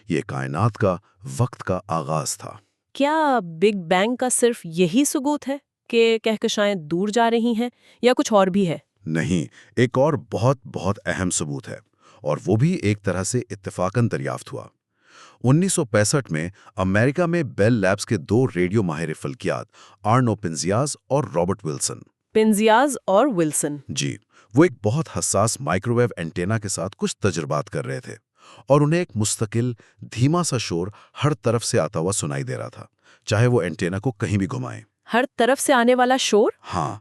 یہ کائنات کا وقت کا آغاز تھا۔ کیا بگ بینگ کا صرف یہی ثبوت ہے کہ کہکشائیں دور جا رہی ہیں یا کچھ اور بھی ہے؟ نہیں، ایک اور بہت بہت اہم ثبوت ہے، اور وہ بھی ایک طرح سے اتفاقاً دریافت ہوا۔ 1965 میں امریکہ میں بیل لیبز کے دو ریڈیو ماہر فلکیات آرنو پنزیاز اور رابرٹ ولسن۔ پنزیاز اور ولسن؟ جی، وہ ایک بہت حساس مائکروویو اینٹینا کے ساتھ کچھ تجربات کر رہے تھے، اور انہیں ایک مستقل دھیما سا شور ہر طرف سے آتا ہوا سنائی دے رہا تھا، چاہے وہ اینٹینا کو کہیں بھی گھمائیں۔ ہر طرف سے آنے والا شور؟ ہاں،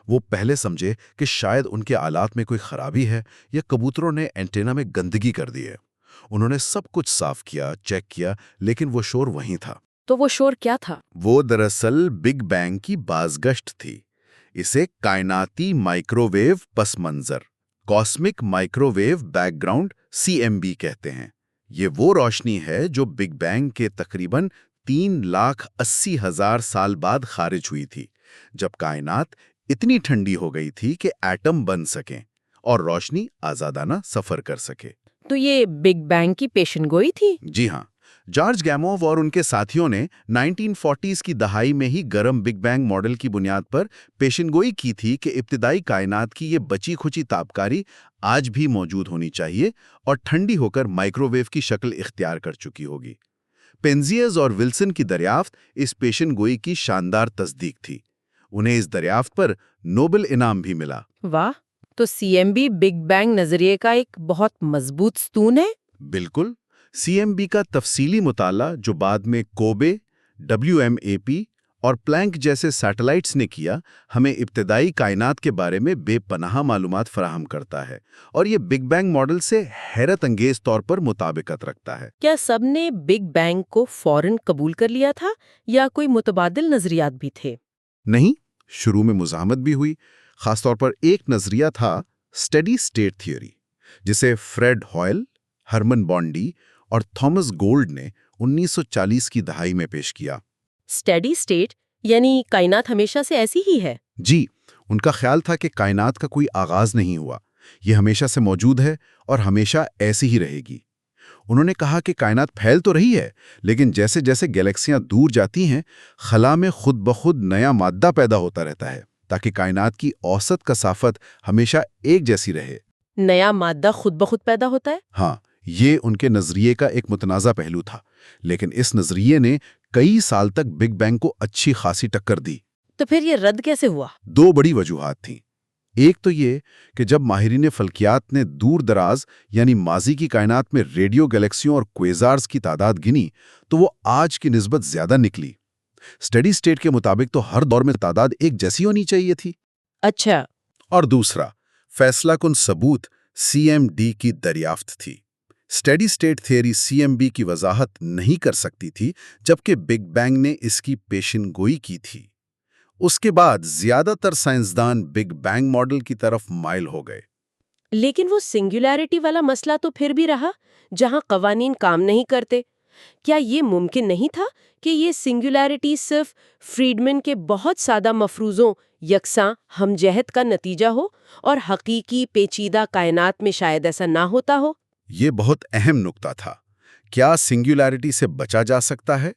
وہ پہلے سمجھے کہ شاید ان کے آلات میں کوئی خرابی ہے یا کبوتروں نے اینٹینا میں گندگی کر دی ہے۔ انہوں نے سب کچھ صاف کیا، چیک کیا، لیکن وہ شور وہیں تھا۔ تو وہ شور کیا تھا؟ وہ دراصل بگ بینگ کی بازگشت تھی۔ اسے کائناتی مائکروویو پس منظر، cosmic microwave back ground CMB کہتے ہیں۔ یہ وہ روشنی ہے جو بگ بینگ کے تقریباً 3,80,000 سال بعد خارج ہوئی تھی، جب کائنات اتنی ٹھنڈی ہو گئی تھی کہ ایٹم بن سکیں اور روشنی آزادانہ سفر کر سکے۔ تو یہ بگ بینگ کی پیشن گوئی تھی؟ جی ہاں، جارج گیموو اور ان کے ساتھیوں نے 1940s کی دہائی میں ہی گرم بگ بینگ ماڈل کی بنیاد پر پیشن گوئی کی تھی کہ ابتدائی کائنات کی یہ بچی کھچی تابکاری آج بھی موجود ہونی چاہیے اور ٹھنڈی ہو کر مائکروویو کی شکل اختیار کر چکی ہوگی۔ پنزیاز اور ولسن کی دریافت اس پیشن گوئی کی شاندار تصدیق تھی۔ انہیں اس دریافت پر نوبل انعام بھی ملا۔ واہ! تو CMB بگ بینگ نظریے کا ایک بہت مضبوط ستون ہے۔ بالکل۔ CMB کا تفصیلی مطالعہ جو بعد میں کوبے، WMAP اور پلانک جیسے سیٹلائٹس نے کیا، ہمیں ابتدائی کائنات کے بارے میں بے پناہ معلومات فراہم کرتا ہے، اور یہ بگ بینگ ماڈل سے حیرت انگیز طور پر مطابقت رکھتا ہے۔ کیا سب نے بگ بینگ کو فوراً قبول کر لیا تھا یا کوئی متبادل نظریات بھی تھے؟ نہیں، شروع میں مزاحمت بھی ہوئی۔ خاص طور پر ایک نظریہ تھا اسٹڈی اسٹیٹ تھیوری، جسے فریڈ ہوئل، ہرمن بانڈی اور تھامس گولڈ نے 1940 کی دہائی میں پیش کیا۔ اسٹیڈی اسٹیٹ یعنی کائنات ہمیشہ سے ایسی ہی ہے؟ جی، ان کا خیال تھا کہ کائنات کا کوئی آغاز نہیں ہوا، یہ ہمیشہ سے موجود ہے اور ہمیشہ ایسی ہی رہے گی۔ انہوں نے کہا کہ کائنات پھیل تو رہی ہے، لیکن جیسے جیسے گیلیکسیاں دور جاتی ہیں، خلا میں خود بخود نیا مادہ پیدا ہوتا رہتا ہے، تاکہ کائنات کی اوسط کثافت ہمیشہ ایک جیسی رہے۔ نیا مادہ خود بخود پیدا ہوتا ہے؟ ہاں، یہ ان کے نظریے کا ایک متنازع پہلو تھا، لیکن اس نظریے نے کئی سال تک بگ بینگ کو اچھی خاصی ٹکر دی۔ تو پھر یہ رد کیسے ہوا؟ دو بڑی وجوہات تھیں۔ ایک تو یہ کہ جب ماہرین فلکیات نے دور دراز یعنی ماضی کی کائنات میں ریڈیو گیلیکسیوں اور کویزارز کی تعداد گنی تو وہ آج کی نسبت زیادہ نکلی۔ اسٹڈی اسٹیٹ کے مطابق تو ہر دور میں تعداد ایک جیسی ہونی چاہیے تھی۔ اچھا۔ اور دوسرا، فیصلہ کن ثبوت CMD کی دریافت تھی۔ اسٹیڈی اسٹیٹ تھیوری CMB کی وضاحت نہیں کر سکتی تھی، جبکہ بگ بینگ نے اس کی پیشن گوئی کی تھی۔ اس کے بعد زیادہ تر سائنسدان بگ بینگ ماڈل کی طرف مائل ہو گئے۔ لیکن وہ سنگولیرٹی والا مسئلہ تو پھر بھی رہا، جہاں قوانین کام نہیں کرتے۔ کیا یہ ممکن نہیں تھا کہ یہ سنگولیرٹی صرف فریڈمن کے بہت سادہ مفروضوں یکساں ہم جہت کا نتیجہ ہو، اور حقیقی پیچیدہ کائنات میں شاید ایسا نہ ہوتا ہو؟ یہ بہت اہم نکتہ تھا۔ کیا سنگولیرٹی سے بچا جا سکتا ہے؟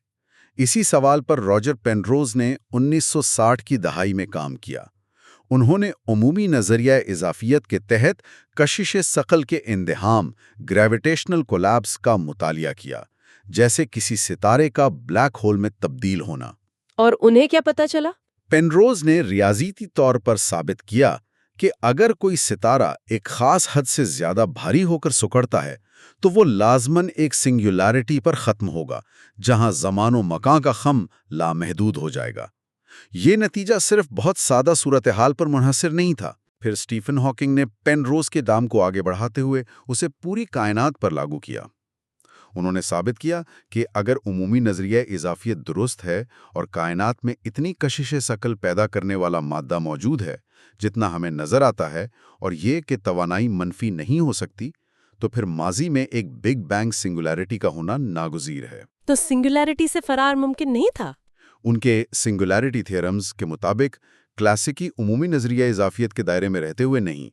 اسی سوال پر راجر پینروز نے 1960 کی دہائی میں کام کیا۔ انہوں نے عمومی نظریہ اضافیت کے تحت کشش ثقل کے اندہام گریویٹیشنل کولیپس کا مطالعہ کیا، جیسے کسی ستارے کا بلیک ہول میں تبدیل ہونا۔ اور انہیں کیا پتا چلا؟ پینروز نے ریاضیاتی طور پر ثابت کیا کہ اگر کوئی ستارہ ایک خاص حد سے زیادہ بھاری ہو کر سکڑتا ہے تو وہ لازماً ایک سنگولیرٹی پر ختم ہوگا، جہاں زمان و مکان کا خم لامحدود ہو جائے گا۔ یہ نتیجہ صرف بہت سادہ صورتحال پر منحصر نہیں تھا۔ پھر اسٹیفن ہاکنگ نے پینروز کے دام کو آگے بڑھاتے ہوئے اسے پوری کائنات پر لاگو کیا۔ انہوں نے ثابت کیا کہ اگر عمومی نظریہ اضافیت درست ہے اور کائنات میں اتنی کشش ثقل پیدا کرنے والا مادہ موجود ہے جتنا ہمیں نظر آتا ہے، اور یہ کہ توانائی منفی نہیں ہو سکتی، تو پھر ماضی میں ایک بگ بینگ سنگولیرٹی کا ہونا ناگزیر ہے۔ تو سنگولیرٹی سے فرار ممکن نہیں تھا؟ ان کے سنگولیرٹی تھیورمز کے مطابق کلاسیکی عمومی نظریہ اضافیت کے دائرے میں رہتے ہوئے نہیں۔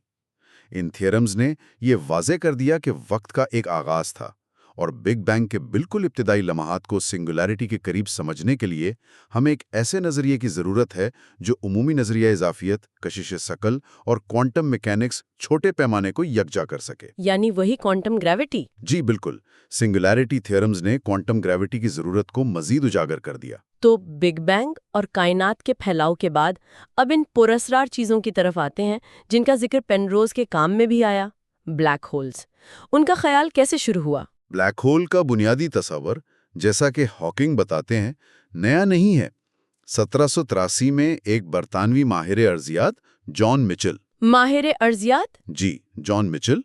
ان تھیورمز نے یہ واضح کر دیا کہ وقت کا ایک آغاز تھا، اور بگ بینگ کے بالکل ابتدائی لمحات کو سنگولیرٹی کے قریب سمجھنے کے لیے ہمیں ایک ایسے نظریے کی ضرورت ہے جو عمومی نظریہ اضافیت، کشش ثقل اور کوانٹم میکینکس چھوٹے پیمانے کو یکجا کر سکے۔ یعنی وہی کوانٹم گریوٹی؟ جی بالکل، سنگولیرٹی تھیورمز نے کوانٹم گریوٹی کی ضرورت کو مزید اجاگر کر دیا۔ تو بگ بینگ اور کائنات کے پھیلاؤ کے بعد اب ان پراسرار چیزوں کی طرف آتے ہیں جن کا ذکر پینروز کے کام میں بھی آیا، بلیک ہولز۔ ان کا خیال کیسے شروع ہوا؟ بلیک ہول کا بنیادی تصور، جیسا کہ ہاکنگ بتاتے ہیں، نیا نہیں ہے۔ 1783 میں ایک برطانوی ماہر ارضیات جان مچل ماہر ارضیات؟ جی جان مچل،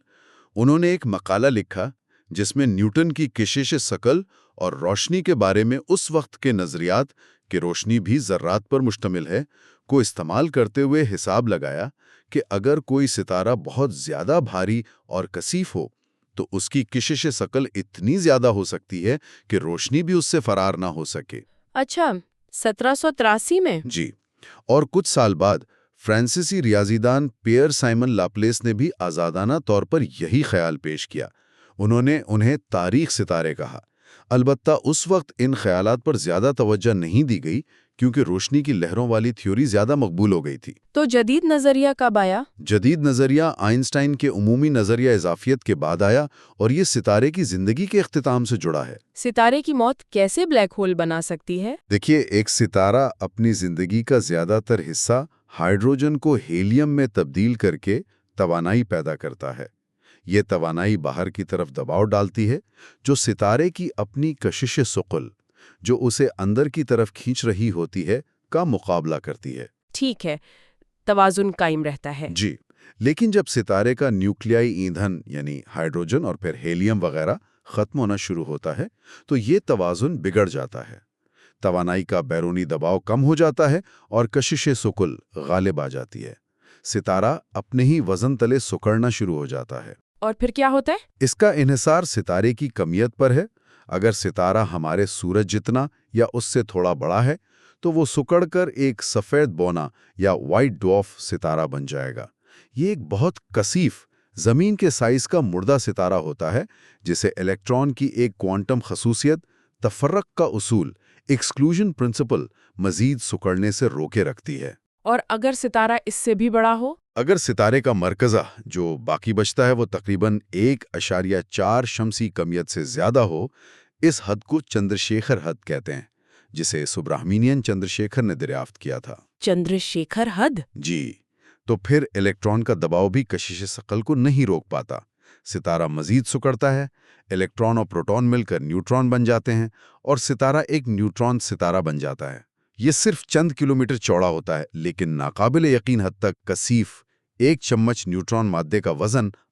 انہوں نے ایک مقالہ لکھا جس میں نیوٹن کی کشش ثقل اور روشنی کے بارے میں اس وقت کے نظریات کہ روشنی بھی ذرات پر مشتمل ہے کو استعمال کرتے ہوئے حساب لگایا کہ اگر کوئی ستارہ بہت زیادہ بھاری اور کثیف ہو تو اس کی کشش ثقل اتنی زیادہ ہو سکتی ہے کہ روشنی بھی اس سے فرار نہ ہو سکے۔ اچھا، 1783 میں؟ جی، اور کچھ سال بعد فرانسیسی ریاضی دان پیئر سائمن لاپلیس نے بھی آزادانہ طور پر یہی خیال پیش کیا۔ انہوں نے انہیں تاریخ ستارے کہا۔ البتہ اس وقت ان خیالات پر زیادہ توجہ نہیں دی گئی کیونکہ روشنی کی لہروں والی تھیوری زیادہ مقبول ہو گئی تھی۔ تو جدید نظریہ کب آیا؟ جدید نظریہ آئنسٹائن کے عمومی نظریہ اضافیت کے بعد آیا، اور یہ ستارے کی زندگی کے اختتام سے جڑا ہے۔ ستارے کی موت کیسے بلیک ہول بنا سکتی ہے؟ دیکھیے، ایک ستارہ اپنی زندگی کا زیادہ تر حصہ ہائیڈروجن کو ہیلیم میں تبدیل کر کے توانائی پیدا کرتا ہے۔ یہ توانائی باہر کی طرف دباؤ ڈالتی ہے جو ستارے کی اپنی کشش ثقل، جو اسے اندر کی طرف کھینچ رہی ہوتی ہے، کا مقابلہ کرتی ہے۔ ٹھیک ہے، توازن قائم رہتا ہے۔ جی، لیکن جب ستارے کا نیوکلیائی ایندھن یعنی ہائیڈروجن اور پھر ہیلیم وغیرہ ختم ہونا شروع ہوتا ہے تو یہ توازن بگڑ جاتا ہے۔ توانائی کا بیرونی دباؤ کم ہو جاتا ہے اور کشش ثقل غالب آ جاتی ہے۔ ستارہ اپنے ہی وزن تلے سکڑنا شروع ہو جاتا ہے۔ اور پھر کیا ہوتا ہے؟ اس کا انحصار ستارے کی کمیت پر ہے۔ اگر ستارہ ہمارے سورج جتنا یا اس سے تھوڑا بڑا ہے تو وہ سکڑ کر ایک سفید بونا یا وائٹ ڈوارف ستارہ بن جائے گا۔ یہ ایک بہت کثیف، زمین کے سائز کا مردہ ستارہ ہوتا ہے جسے الیکٹران کی ایک کوانٹم خصوصیت، تفرق کا اصول، ایکسکلوژن پرنسپل، مزید سکڑنے سے روکے رکھتی ہے۔ اور اگر ستارہ اس سے بھی بڑا ہو؟ اگر ستارے کا مرکزہ جو باقی بچتا ہے وہ تقریباً 1.4 شمسی کمیت سے زیادہ ہو، اس حد کو چندرشیکھر حد کہتے ہیں، جسے سبراہمینین چندرشیکھر نے دریافت کیا تھا۔ چندرشیکھر حد؟ جی، تو پھر الیکٹران کا دباؤ بھی کشش ثقل کو نہیں روک پاتا۔ ستارہ مزید سکڑتا ہے، الیکٹران اور پروٹون مل کر نیوٹران بن جاتے ہیں اور ستارہ ایک نیوٹران ستارہ بن جاتا ہے۔ یہ صرف چند کلومیٹر چوڑا ہوتا ہے لیکن ناقابل یقین حد تک کثیف۔ ایک چمچ نیوٹران مادے کا وزن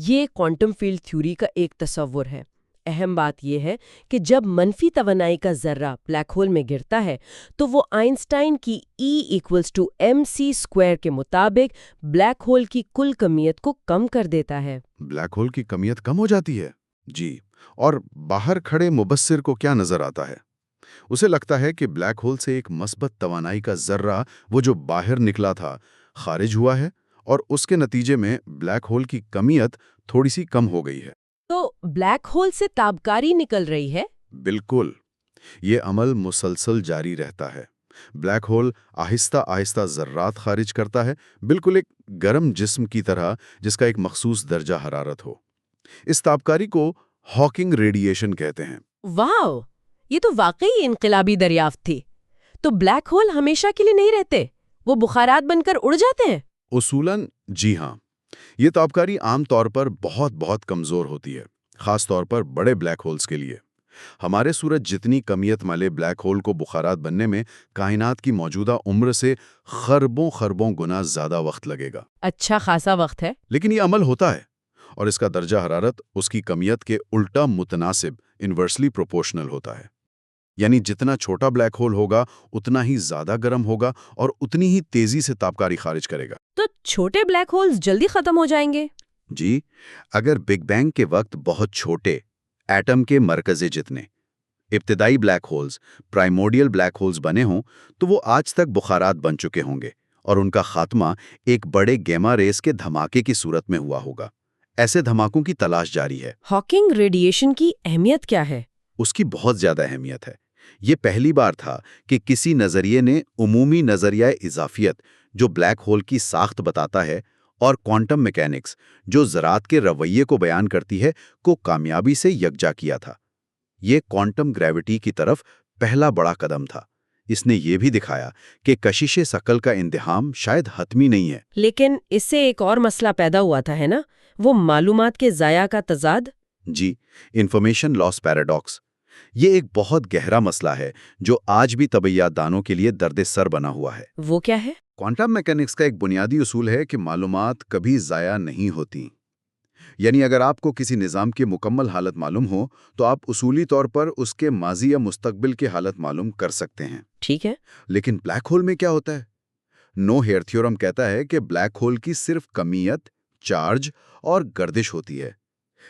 یہ کوانٹم فیلڈ تھیوری کا ایک تصور ہے۔ اہم بات یہ ہے کہ جب منفی توانائی کا ذرہ بلیک ہول میں گرتا ہے تو وہ آئنسٹائن کی E=mc² کے مطابق بلیک ہول کی کل کمیت کو کم کر دیتا ہے۔ بلیک ہول کی کمیت کم ہو جاتی ہے؟ جی، اور باہر کھڑے مبصر کو کیا نظر آتا ہے؟ اسے لگتا ہے کہ بلیک ہول سے ایک مثبت توانائی کا ذرہ، وہ جو باہر نکلا تھا، خارج ہوا ہے، اور اس کے نتیجے میں بلیک ہول کی کمیت تھوڑی سی کم ہو گئی ہے۔ تو بلیک ہول سے تابکاری نکل رہی ہے؟ بالکل، یہ عمل مسلسل جاری رہتا ہے۔ بلیک ہول آہستہ آہستہ ذرات خارج کرتا ہے، بالکل ایک گرم جسم کی طرح جس کا ایک مخصوص درجہ حرارت ہو۔ اس تابکاری کو ہاکنگ ریڈیشن کہتے ہیں۔ واو، یہ تو واقعی انقلابی دریافت تھی۔ تو بلیک ہول ہمیشہ کے لیے نہیں رہتے، وہ بخارات بن کر اڑ جاتے ہیں؟ اصولاً جی ہاں، یہ تابکاری عام طور پر بہت کمزور ہوتی ہے، خاص طور پر بڑے بلیک ہولز کے لیے۔ ہمارے سورج جتنی کمیت والے بلیک ہول کو بخارات بننے میں کائنات کی موجودہ عمر سے خربوں گنا زیادہ وقت لگے گا۔ اچھا خاصا وقت ہے۔ لیکن یہ عمل ہوتا ہے، اور اس کا درجہ حرارت اس کی کمیت کے الٹا متناسب، انورسلی پروپورشنل ہوتا ہے۔ یعنی جتنا چھوٹا بلیک ہول ہوگا اتنا ہی زیادہ گرم ہوگا اور اتنی ہی تیزی سے تابکاری خارج کرے گا۔ تو چھوٹے بلیک ہولز جلدی ختم ہو جائیں گے؟ جی، اگر بگ بینگ کے وقت بہت چھوٹے ایٹم کے مرکزے جتنے ابتدائی بلیک ہولز، پرائمورڈیل بلیک ہولز بنے ہوں تو وہ آج تک بخارات بن چکے ہوں گے، اور ان کا خاتمہ ایک بڑے گیما ریز کے دھماکے کی صورت میں ہوا ہوگا۔ ایسے دھماکوں کی تلاش جاری ہے۔ ہاکنگ ریڈیشن کی اہمیت کیا ہے؟ اس کی بہت زیادہ اہمیت ہے۔ یہ پہلی بار تھا کہ کسی نظریے نے عمومی نظریہ اضافیت، جو بلیک ہول کی ساخت بتاتا ہے، اور کوانٹم میکینکس، جو ذرات کے رویے کو بیان کرتی ہے، کو کامیابی سے یکجا کیا تھا۔ یہ کوانٹم گریوٹی کی طرف پہلا بڑا قدم تھا۔ اس نے یہ بھی دکھایا کہ کشش ثقل کا انتظام شاید حتمی نہیں ہے۔ لیکن اس سے ایک اور مسئلہ پیدا ہوا تھا، ہے نا؟ وہ معلومات کے ضیاع کا تضاد۔ جی، انفارمیشن لاس پیراڈاکس۔ یہ ایک بہت گہرا مسئلہ ہے جو آج بھی طبیعیات دانوں کے لیے درد سر بنا ہوا ہے۔ وہ کیا ہے؟ کوانٹم میکینکس کا ایک بنیادی اصول ہے کہ معلومات کبھی ضائع نہیں ہوتی۔ یعنی اگر آپ کو کسی نظام کی مکمل حالت معلوم ہو تو آپ اصولی طور پر اس کے ماضی یا مستقبل کی حالت معلوم کر سکتے ہیں۔ ٹھیک ہے۔ لیکن بلیک ہول میں کیا ہوتا ہے؟ نو ہیئر تھیورم کہتا ہے کہ بلیک ہول کی صرف کمیت، چارج اور گردش ہوتی ہے۔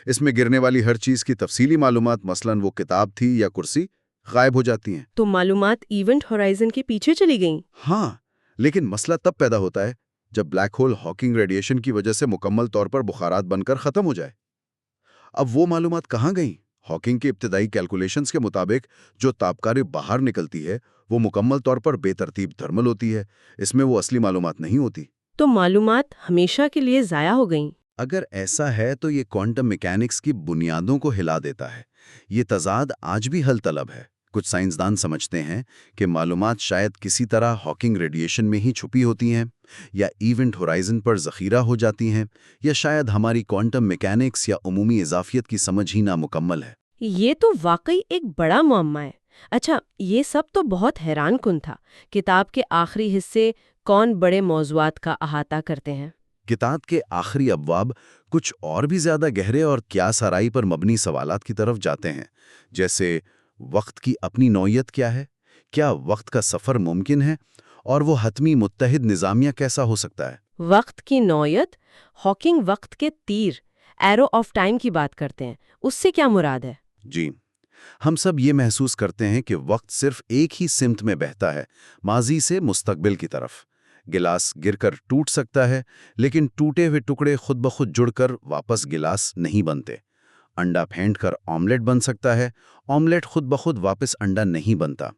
اس میں گرنے والی ہر چیز کی تفصیلی معلومات، مثلاً وہ کتاب تھی یا کرسی، غائب ہو جاتی ہیں۔ تو معلومات ایونٹ ہورائزن کے پیچھے چلی گئیں؟ ہاں، لیکن مسئلہ تب پیدا ہوتا ہے جب بلیک ہول ہاکنگ ریڈیشن کی وجہ سے مکمل طور پر بخارات بن کر ختم ہو جائے۔ اب وہ معلومات کہاں گئیں؟ ہاکنگ کی ابتدائی کیلکولیشنز کے مطابق جو تابکاری باہر نکلتی ہے وہ مکمل طور پر بے ترتیب تھرمل ہوتی ہے، اس میں وہ اصلی معلومات نہیں ہوتی۔ تو معلومات ہمیشہ کے لیے ضائع ہو گئیں؟ اگر ایسا ہے تو یہ کوانٹم میکینکس کی بنیادوں کو ہلا دیتا ہے۔ یہ تضاد آج بھی حل طلب ہے۔ کچھ سائنسدان سمجھتے ہیں کہ معلومات شاید کسی طرح ہاکنگ ریڈیشن میں ہی چھپی ہوتی ہیں، یا ایونٹ ہورائزن پر ذخیرہ ہو جاتی ہیں، یا شاید ہماری کوانٹم میکینکس یا عمومی اضافیت کی سمجھ ہی نامکمل ہے۔ یہ تو واقعی ایک بڑا معمہ ہے۔ اچھا، یہ سب تو بہت حیران کن تھا۔ کتاب کے آخری حصے کون بڑے موضوعات کا احاطہ کرتے ہیں؟ کتاب کے آخری ابواب کچھ اور بھی زیادہ گہرے اور قیاس آرائی پر مبنی سوالات کی طرف جاتے ہیں، جیسے وقت کی اپنی نوعیت کیا ہے، کیا وقت کا سفر ممکن ہے، اور وہ حتمی متحد نظامیہ کیسا ہو سکتا ہے۔ وقت کی نوعیت، ہاکنگ وقت کے تیر، ایرو آف ٹائم کی بات کرتے ہیں، اس سے کیا مراد ہے؟ جی، ہم سب یہ محسوس کرتے ہیں کہ وقت صرف ایک ہی سمت میں بہتا ہے، ماضی سے مستقبل کی طرف۔ گلاس گر کر ٹوٹ سکتا ہے، لیکن ٹوٹے ہوئے ٹکڑے خود بخود جڑ کر واپس گلاس نہیں بنتے۔ انڈا پھینٹ کر آملیٹ بن سکتا ہے، آملیٹ خود بخود واپس انڈا نہیں بنتا۔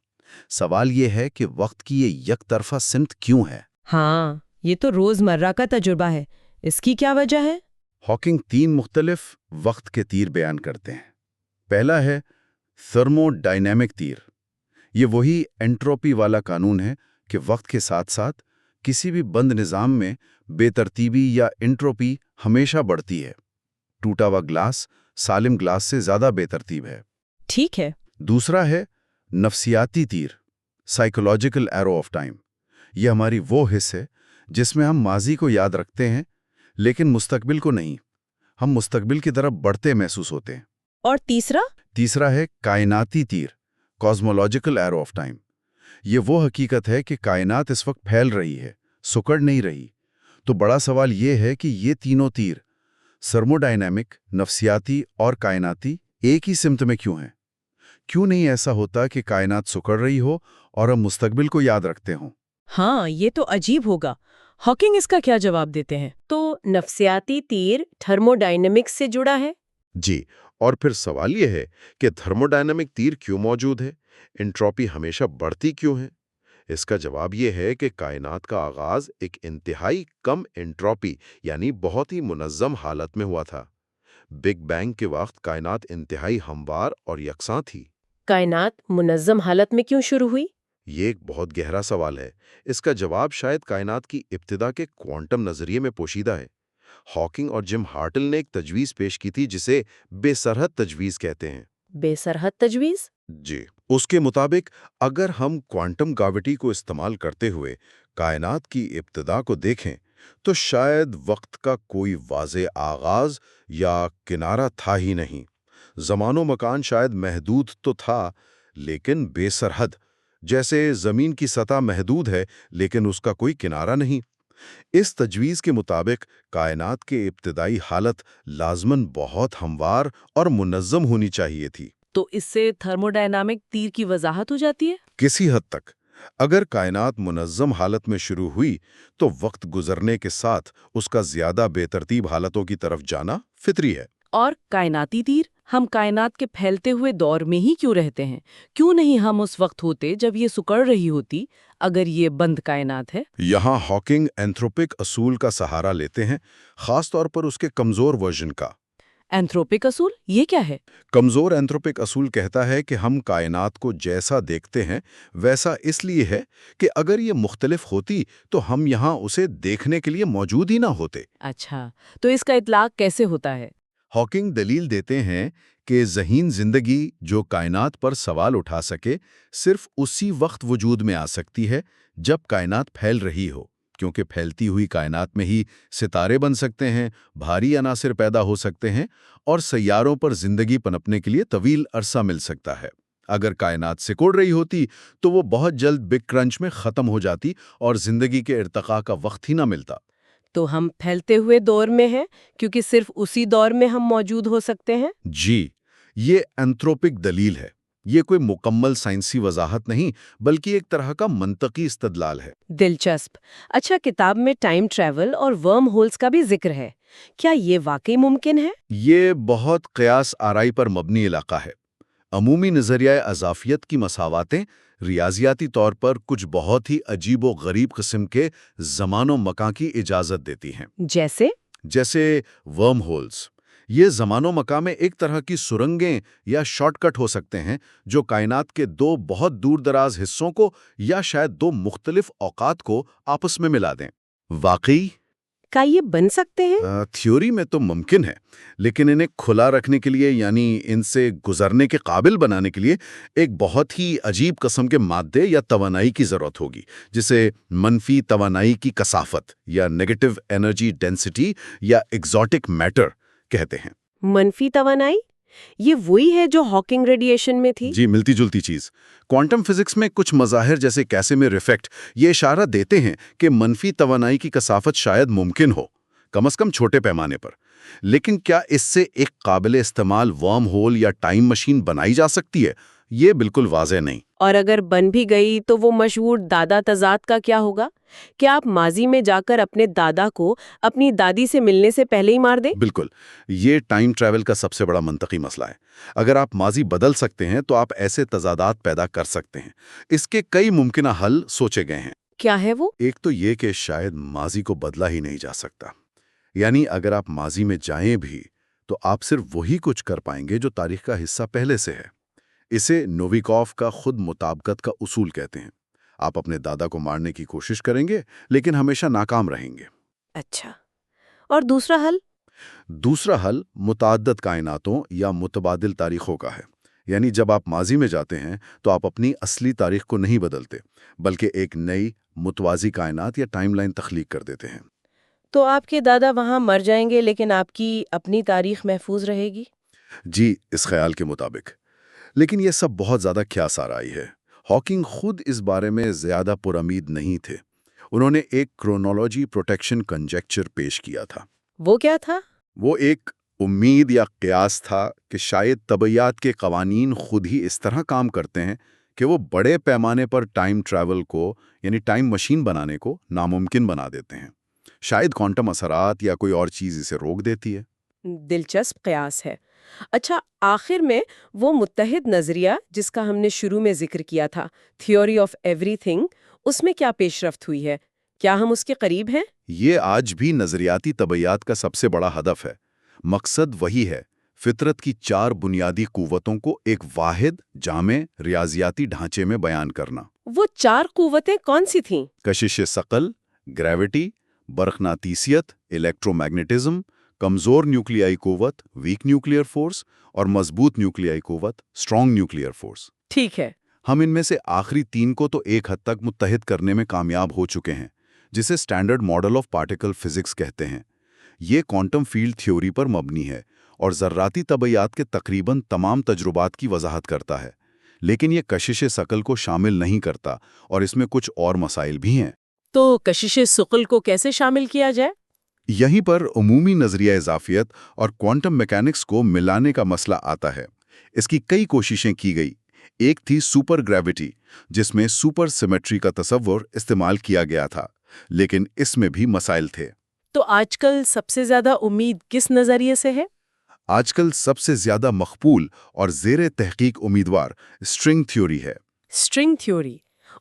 سوال یہ ہے کہ وقت کی یہ یک طرفہ سمت کیوں ہے؟ ہاں، یہ تو روزمرہ کا تجربہ ہے، اس کی کیا وجہ ہے؟ ہاکنگ 3 مختلف وقت کے تیر بیان کرتے ہیں۔ پہلا ہے تھرمو ڈائنامک تیر۔ یہ وہی انٹروپی والا قانون ہے کہ وقت کے ساتھ ساتھ کسی بھی بند نظام میں بے ترتیبی یا انٹروپی ہمیشہ بڑھتی ہے۔ ٹوٹا ہوا گلاس سالم گلاس سے زیادہ بے ترتیب ہے۔ ٹھیک ہے۔ دوسرا ہے نفسیاتی تیر، سائیکولوجیکل ایرو آف ٹائم۔ یہ ہماری وہ حص ہے جس میں ہم ماضی کو یاد رکھتے ہیں لیکن مستقبل کو نہیں۔ ہم مستقبل کی طرف بڑھتے محسوس ہوتے ہیں۔ اور تیسرا ہے کائناتی تیر، کاسمولوجیکل ایرو آف ٹائم۔ یہ وہ حقیقت ہے کہ کائنات اس وقت پھیل رہی ہے، سکڑ نہیں رہی۔ تو بڑا سوال یہ ہے کہ یہ تینوں تیر، تھرموڈائنامک، نفسیاتی اور کائناتی، ایک ہی سمت میں کیوں ہیں؟ کیوں نہیں ایسا ہوتا کہ کائنات سکڑ رہی ہو اور ہم مستقبل کو یاد رکھتے ہوں؟ ہاں، یہ تو عجیب ہوگا۔ ہاکنگ اس کا کیا جواب دیتے ہیں؟ تو نفسیاتی تیر تھرموڈائنمکس سے جڑا ہے؟ جی، اور پھر سوال یہ ہے کہ تھرموڈائنمک تیر کیوں موجود ہے؟ انٹروپی ہمیشہ بڑھتی کیوں ہے؟ اس کا جواب یہ ہے کہ کائنات کا آغاز ایک انتہائی کم انٹروپی یعنی بہت ہی منظم حالت میں ہوا تھا۔ بگ بینگ کے وقت کائنات انتہائی ہموار اور یکساں تھی۔ کائنات منظم حالت میں کیوں شروع ہوئی؟ یہ ایک بہت گہرا سوال ہے۔ اس کا جواب شاید کائنات کی ابتدا کے کوانٹم نظریے میں پوشیدہ ہے۔ ہاکنگ اور جم ہارٹل نے ایک تجویز پیش کی تھی جسے بے سرحد تجویز کہتے ہیں۔ بے سرحد تجویز؟ جی، اس کے مطابق اگر ہم کوانٹم گریویٹی کو استعمال کرتے ہوئے کائنات کی ابتدا کو دیکھیں تو شاید وقت کا کوئی واضح آغاز یا کنارہ تھا ہی نہیں۔ زمان و مکان شاید محدود تو تھا لیکن بے سرحد، جیسے زمین کی سطح محدود ہے لیکن اس کا کوئی کنارہ نہیں۔ اس تجویز کے مطابق کائنات کے ابتدائی حالت لازماً بہت ہموار اور منظم ہونی چاہیے تھی۔ تو اس سے تھرموڈائنامک تیر کی وضاحت ہو جاتی ہے؟ کسی حد تک۔ اگر کائنات منظم حالت میں شروع ہوئی تو وقت گزرنے کے ساتھ اس کا زیادہ بے ترتیب حالتوں کی طرف جانا فطری ہے۔ اور کائناتی تیر، ہم کائنات کے پھیلتے ہوئے دور میں ہی کیوں رہتے ہیں؟ کیوں نہیں ہم اس وقت ہوتے جب یہ سکڑ رہی ہوتی، اگر یہ بند کائنات ہے؟ یہاں ہاکنگ اینتھروپک اصول کا سہارا لیتے ہیں، خاص طور پر اس کے کمزور ورژن کا۔ اینتھروپک اصول یہ کیا ہے؟ کمزور اینتھروپک اصول کہتا ہے کہ ہم کائنات کو جیسا دیکھتے ہیں ویسا اس لیے ہے کہ اگر یہ مختلف ہوتی تو ہم یہاں اسے دیکھنے کے لیے موجود ہی نہ ہوتے۔ اچھا، تو اس کا اطلاق کیسے ہوتا ہے؟ ہاکنگ دلیل دیتے ہیں کہ ذہین زندگی جو کائنات پر سوال اٹھا سکے صرف اسی وقت وجود میں آ سکتی ہے جب کائنات پھیل رہی ہو، کیونکہ پھیلتی ہوئی کائنات میں ہی ستارے بن سکتے ہیں، بھاری عناصر پیدا ہو سکتے ہیں اور سیاروں پر زندگی پنپنے کے لیے طویل عرصہ مل سکتا ہے۔ اگر کائنات سکڑ رہی ہوتی تو وہ بہت جلد بگ کرنچ میں ختم ہو جاتی اور زندگی کے ارتقاء کا وقت ہی نہ ملتا۔ تو ہم پھیلتے ہوئے دور میں ہیں کیونکہ صرف اسی دور میں ہم موجود ہو سکتے ہیں؟ جی، یہ اینتھروپک دلیل ہے۔ یہ کوئی مکمل سائنسی وضاحت نہیں بلکہ ایک طرح کا منطقی استدلال ہے۔ دلچسپ۔ اچھا، کتاب میں ٹائم ٹریول اور ورم ہولز کا بھی ذکر ہے۔ کیا یہ واقعی ممکن ہے؟ یہ بہت قیاس آرائی پر مبنی علاقہ ہے۔ عمومی نظریہ اضافیت کی مساواتیں ریاضیاتی طور پر کچھ بہت ہی عجیب و غریب قسم کے زمان و مکان کی اجازت دیتی ہیں۔ جیسے ورم ہولز۔ یہ زمان و مکان میں ایک طرح کی سرنگیں یا شارٹ کٹ ہو سکتے ہیں جو کائنات کے دو بہت دور دراز حصوں کو یا شاید دو مختلف اوقات کو آپس میں ملا دیں۔ واقعی کیا یہ بن سکتے ہیں؟ تھیوری میں تو ممکن ہے، لیکن انہیں کھلا رکھنے کے لیے یعنی ان سے گزرنے کے قابل بنانے کے لیے ایک بہت ہی عجیب قسم کے مادے یا توانائی کی ضرورت ہوگی، جسے منفی توانائی کی کثافت یا نیگیٹو انرجی ڈینسٹی یا ایگزوٹک میٹر کہتے ہیں۔ منفی توانائی؟ یہ وہی ہے جو ہاکنگ ریڈیشن میں تھی؟ جی، ملتی جلتی چیز۔ کوانٹم فزکس میں کچھ مظاہر جیسے کیسیمیر ایفیکٹ یہ اشارہ دیتے ہیں کہ منفی توانائی کی کثافت شاید ممکن ہو، کم از کم چھوٹے پیمانے پر۔ لیکن کیا اس سے ایک قابل استعمال ورم ہول یا ٹائم مشین بنائی جا سکتی ہے؟ یہ بالکل واضح نہیں۔ اور اگر بن بھی گئی تو وہ مشہور دادا تضاد کا کیا ہوگا؟ کیا آپ ماضی میں جا کر اپنے دادا کو اپنی دادی سے ملنے سے پہلے ہی مار دیں؟ بالکل، یہ ٹائم ٹریول کا سب سے بڑا منطقی مسئلہ ہے۔ اگر آپ ماضی بدل سکتے ہیں تو آپ ایسے تضادات پیدا کر سکتے ہیں۔ اس کے کئی ممکنہ حل سوچے گئے ہیں۔ کیا ہے وہ؟ ایک تو یہ کہ شاید ماضی کو بدلا ہی نہیں جا سکتا، یعنی اگر آپ ماضی میں جائیں بھی تو آپ صرف وہی کچھ کر پائیں گے جو تاریخ کا حصہ پہلے سے ہے۔ اسے نویکوف کا خود مطابقت کا اصول کہتے ہیں۔ آپ اپنے دادا کو مارنے کی کوشش کریں گے لیکن ہمیشہ ناکام رہیں گے۔ اچھا، اور دوسرا حل؟ دوسرا حل متعدد کائناتوں یا متبادل تاریخوں کا ہے۔ یعنی جب آپ ماضی میں جاتے ہیں تو آپ اپنی اصلی تاریخ کو نہیں بدلتے بلکہ ایک نئی متوازی کائنات یا ٹائم لائن تخلیق کر دیتے ہیں۔ تو آپ کے دادا وہاں مر جائیں گے لیکن آپ کی اپنی تاریخ محفوظ رہے گی؟ جی، اس خیال کے مطابق۔ لیکن یہ سب بہت زیادہ کھیاس آرائی ہے۔ ہاکنگ خود اس بارے میں زیادہ پرامید نہیں تھے۔ انہوں نے ایک کرونالوجی پروٹیکشن کنجیکچر پیش کیا تھا۔ وہ کیا تھا؟ وہ ایک امید یا قیاس تھا کہ شاید طبیعیات کے قوانین خود ہی اس طرح کام کرتے ہیں کہ وہ بڑے پیمانے پر ٹائم ٹریول کو، یعنی ٹائم مشین بنانے کو ناممکن بنا دیتے ہیں۔ شاید کوانٹم اثرات یا کوئی اور چیز اسے روک دیتی ہے۔ دلچسپ قیاس ہے۔ اچھا، آخر میں وہ متحد نظریہ جس کا ہم نے شروع میں ذکر کیا تھا، تھیوری آف ایوری تھنگ، اس میں کیا پیش رفت ہوئی ہے؟ کیا ہم اس کے قریب ہیں؟ یہ آج بھی نظریاتی طبیعیات کا سب سے بڑا ہدف ہے۔ مقصد وہی ہے، فطرت کی 4 بنیادی قوتوں کو ایک واحد، جامع، ریاضیاتی ڈھانچے میں بیان کرنا۔ وہ 4 قوتیں کون سی تھیں؟ کشش ثقل، گریوٹی، برقناطیسیت، الیکٹرو میگنیٹزم، کمزور نیوکلیائی قوت، ویک نیوکلیئر فورس، اور مضبوط نیوکلیائی قوت، اسٹرانگ نیوکلیئر فورس۔ ٹھیک ہے۔ ہم ان میں سے آخری 3 کو تو ایک حد تک متحد کرنے میں کامیاب ہو چکے ہیں، جسے standard model of particle physics کہتے ہیں۔ یہ کوانٹم فیلڈ تھیوری پر مبنی ہے اور ذراتی طبیعیات کے تقریباً تمام تجربات کی وضاحت کرتا ہے، لیکن یہ کشش ثقل کو شامل نہیں کرتا اور اس میں کچھ اور مسائل بھی ہیں۔ تو کشش ثقل کو کیسے شامل کیا جائے؟ یہیں پر عمومی نظریہ اضافیت اور کوانٹم میکینکس کو ملانے کا مسئلہ آتا ہے۔ اس کی کئی کوششیں کی گئی۔ ایک تھی سپر گریوٹی، جس میں سپر سیمیٹری کا تصور استعمال کیا گیا تھا، لیکن اس میں بھی مسائل تھے۔ تو آج کل سب سے زیادہ امید کس نظریے سے ہے؟ آج کل سب سے زیادہ مقبول اور زیر تحقیق امیدوار اسٹرنگ تھیوری ہے۔ اسٹرنگ تھیوری،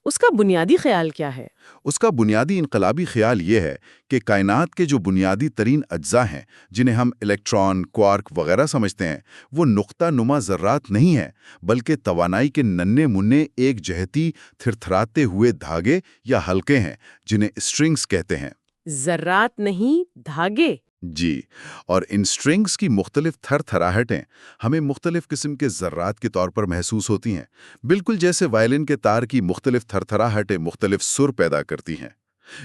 اس کا بنیادی خیال کیا ہے؟ اس کا بنیادی انقلابی خیال یہ ہے کہ کائنات کے جو بنیادی ترین اجزاء ہیں، جنہیں ہم الیکٹران، کوارک وغیرہ سمجھتے ہیں، وہ نقطہ نما ذرات نہیں ہیں، بلکہ توانائی کے ننھے منھے ایک جہتی تھرتھراتے ہوئے دھاگے یا حلقے ہیں، جنہیں اسٹرنگز کہتے ہیں۔ ذرات نہیں، دھاگے؟ جی، اور ان سٹرنگز کی مختلف تھر تھراہٹیں ہمیں مختلف قسم کے ذرات کے طور پر محسوس ہوتی ہیں، بالکل جیسے وائلن کے تار کی مختلف تھر تھراہٹیں مختلف سر پیدا کرتی ہیں۔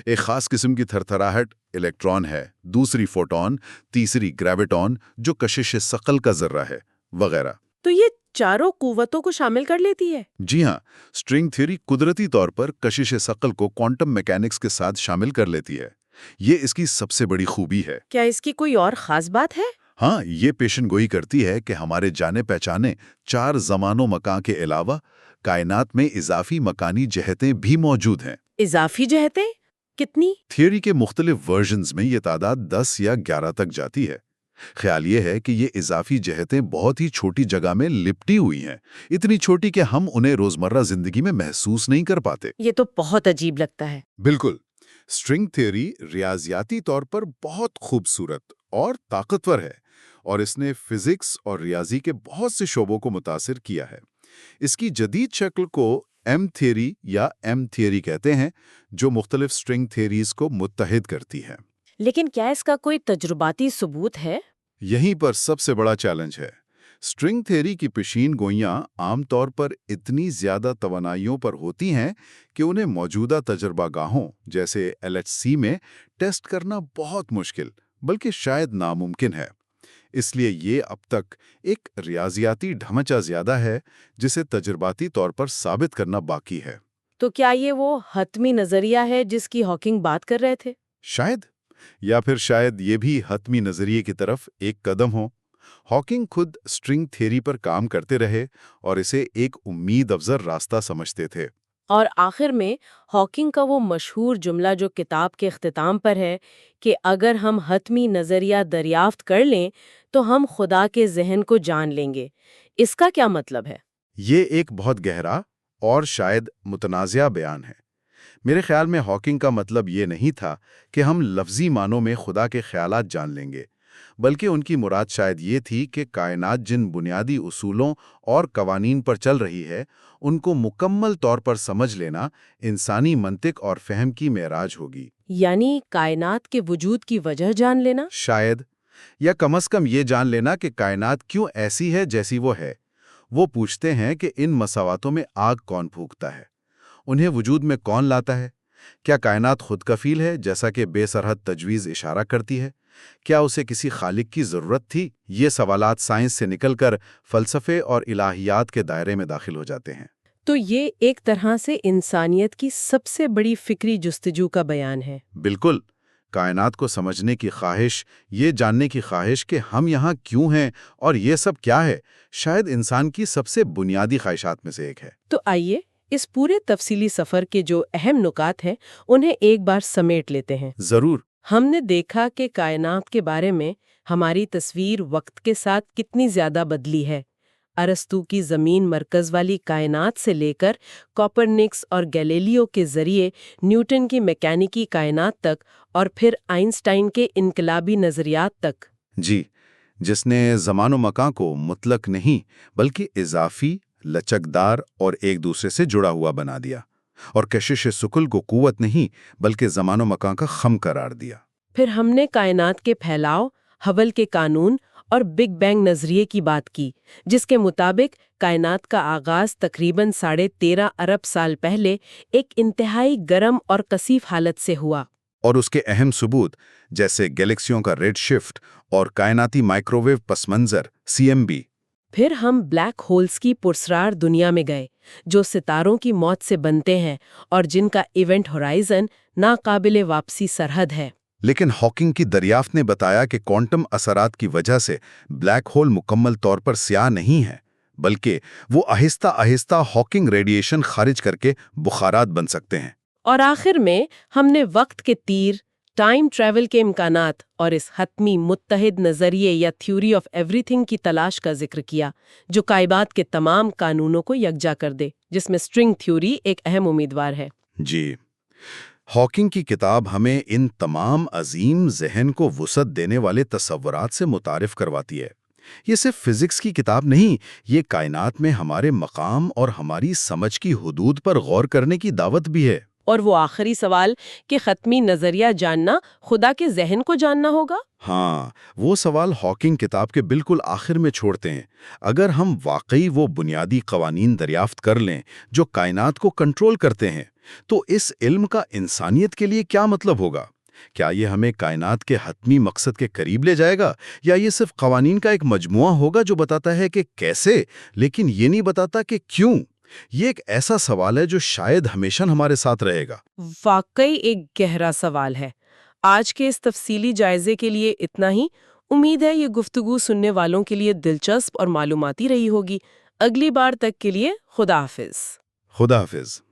ایک خاص قسم کی تھر تھراہٹ الیکٹران ہے، دوسری فوٹون، تیسری گریویٹون جو کشش ثقل کا ذرہ ہے، وغیرہ۔ تو یہ چاروں قوتوں کو شامل کر لیتی ہے؟ جی ہاں، اسٹرنگ تھیوری قدرتی طور پر کشش ثقل کو کوانٹم میکینکس کے ساتھ شامل کر لیتی ہے۔ یہ اس کی سب سے بڑی خوبی ہے۔ کیا اس کی کوئی اور خاص بات ہے؟ ہاں، یہ پیشن گوئی کرتی ہے کہ ہمارے جانے پہچانے 4 زمان و مکان کے علاوہ کائنات میں اضافی مکانی جہتیں بھی موجود ہیں۔ اضافی جہتیں؟ کتنی؟ تھیوری کے مختلف ورژنز میں یہ تعداد 10 یا 11 تک جاتی ہے۔ خیال یہ ہے کہ یہ اضافی جہتیں بہت ہی چھوٹی جگہ میں لپٹی ہوئی ہیں، اتنی چھوٹی کہ ہم انہیں روزمرہ زندگی میں محسوس نہیں کر پاتے۔ یہ تو بہت عجیب لگتا ہے۔ بالکل۔ اسٹرنگ تھیوری ریاضیاتی طور پر بہت خوبصورت اور طاقتور ہے، اور اس نے فزکس اور ریاضی کے بہت سے شعبوں کو متاثر کیا ہے۔ اس کی جدید شکل کو ایم تھیوری یا ایم تھیوری کہتے ہیں، جو مختلف اسٹرنگ تھیوریز کو متحد کرتی ہے۔ لیکن کیا اس کا کوئی تجرباتی ثبوت ہے؟ یہیں پر سب سے بڑا چیلنج ہے۔ اسٹرنگ تھیوری کی پیشین گوئیاں عام طور پر اتنی زیادہ توانائیوں پر ہوتی ہیں کہ انہیں موجودہ تجربہ گاہوں جیسے LHC میں ٹیسٹ کرنا بہت مشکل، بلکہ شاید ناممکن ہے۔ اس لیے یہ اب تک ایک ریاضیاتی ڈھانچہ زیادہ ہے جسے تجرباتی طور پر ثابت کرنا باقی ہے۔ تو کیا یہ وہ حتمی نظریہ ہے جس کی ہاکنگ بات کر رہے تھے؟ شاید، یا پھر شاید یہ بھی حتمی نظریے کی طرف ایک قدم ہو۔ ہاکنگ خود اسٹرنگ تھیوری پر کام کرتے رہے اور اسے ایک امید افزا راستہ سمجھتے تھے۔ اور آخر میں ہاکنگ کا وہ مشہور جملہ جو کتاب کے اختتام پر ہے کہ اگر ہم حتمی نظریہ دریافت کر لیں تو ہم خدا کے ذہن کو جان لیں گے، اس کا کیا مطلب ہے؟ یہ ایک بہت گہرا اور شاید متنازع بیان ہے۔ میرے خیال میں ہاکنگ کا مطلب یہ نہیں تھا کہ ہم لفظی معنوں میں خدا کے خیالات جان لیں گے، بلکہ ان کی مراد شاید یہ تھی کہ کائنات جن بنیادی اصولوں اور قوانین پر چل رہی ہے، ان کو مکمل طور پر سمجھ لینا انسانی منطق اور فہم کی معراج ہوگی۔ یعنی کائنات کے وجود کی وجہ جان لینا؟ شاید، یا کم از کم یہ جان لینا کہ کائنات کیوں ایسی ہے جیسی وہ ہے۔ وہ پوچھتے ہیں کہ ان مساواتوں میں آگ کون پھونکتا ہے، انہیں وجود میں کون لاتا ہے، کیا کائنات خود کفیل ہے جیسا کہ بے سرحد تجویز اشارہ کرتی ہے؟ کیا اسے کسی خالق کی ضرورت تھی؟ یہ سوالات سائنس سے نکل کر فلسفے اور الہیات کے دائرے میں داخل ہو جاتے ہیں۔ تو یہ ایک طرح سے انسانیت کی سب سے بڑی فکری جستجو کا بیان ہے۔ بالکل، کائنات کو سمجھنے کی خواہش، یہ جاننے کی خواہش کہ ہم یہاں کیوں ہیں اور یہ سب کیا ہے، شاید انسان کی سب سے بنیادی خواہشات میں سے ایک ہے۔ تو آئیے اس پورے تفصیلی سفر کے جو اہم نکات ہیں انہیں ایک بار سمیٹ لیتے ہیں۔ ضرور۔ ہم نے دیکھا کہ کائنات کے بارے میں ہماری تصویر وقت کے ساتھ کتنی زیادہ بدلی ہے۔ ارسطو کی زمین مرکز والی کائنات سے لے کر کوپرنکس اور گیلیلیو کے ذریعے نیوٹن کی میکینیکی کائنات تک اور پھر آئنسٹائن کے انقلابی نظریات تک۔ جی، جس نے زمان و مکان کو مطلق نہیں بلکہ اضافی، لچکدار اور ایک دوسرے سے جڑا ہوا بنا دیا، اور کشش ثقل کو قوت نہیں بلکہ زمان و مکان کا خم قرار دیا۔ پھر ہم نے کائنات کے پھیلاؤ، ہبل کے قانون اور بگ بینگ نظریے کی بات کی، جس کے مطابق کائنات کا آغاز تقریباً 13.5 ارب سال پہلے ایک انتہائی گرم اور کثیف حالت سے ہوا۔ اور اس کے اہم ثبوت جیسے گیلیکسیوں کا ریڈ شفٹ اور کائناتی مائکروویو پس منظر CMB۔ پھر ہم بلیک ہولز کی پرسرار دنیا میں گئے، جو ستاروں کی موت سے بنتے ہیں اور جن کا ایونٹ ہورائزن ناقابل واپسی سرحد ہے۔ لیکن ہاکنگ کی دریافت نے بتایا کہ کوانٹم اثرات کی وجہ سے بلیک ہول مکمل طور پر سیاہ نہیں ہے، بلکہ وہ آہستہ آہستہ ہاکنگ ریڈیشن خارج کر کے بخارات بن سکتے ہیں۔ اور آخر میں ہم نے وقت کے تیر، ٹائم ٹریول کے امکانات اور اس حتمی متحد نظریے یا تھیوری آف ایوری تھنگ کی تلاش کا ذکر کیا، جو کائنات کے تمام قانونوں کو یکجا کر دے، جس میں سٹرنگ تھیوری ایک اہم امیدوار ہے۔ جی، ہاکنگ کی کتاب ہمیں ان تمام عظیم ذہن کو وسعت دینے والے تصورات سے متعارف کرواتی ہے۔ یہ صرف فزکس کی کتاب نہیں، یہ کائنات میں ہمارے مقام اور ہماری سمجھ کی حدود پر غور کرنے کی دعوت بھی ہے۔ اور وہ آخری سوال کہ ختمی نظریہ جاننا خدا کے ذہن کو جاننا ہوگا؟ ہاں، وہ سوال ہاکنگ کتاب کے بالکل آخر میں چھوڑتے ہیں۔ اگر ہم واقعی وہ بنیادی قوانین دریافت کر لیں جو کائنات کو کنٹرول کرتے ہیں، تو اس علم کا انسانیت کے لیے کیا مطلب ہوگا؟ کیا یہ ہمیں کائنات کے حتمی مقصد کے قریب لے جائے گا، یا یہ صرف قوانین کا ایک مجموعہ ہوگا جو بتاتا ہے کہ کیسے، لیکن یہ نہیں بتاتا کہ کیوں؟ یہ ایک ایسا سوال ہے جو شاید ہمیشہ ہمارے ساتھ رہے گا۔ واقعی ایک گہرا سوال ہے۔ آج کے اس تفصیلی جائزے کے لیے اتنا ہی۔ امید ہے یہ گفتگو سننے والوں کے لیے دلچسپ اور معلوماتی رہی ہوگی۔ اگلی بار تک کے لیے خدا حافظ۔ خدا حافظ۔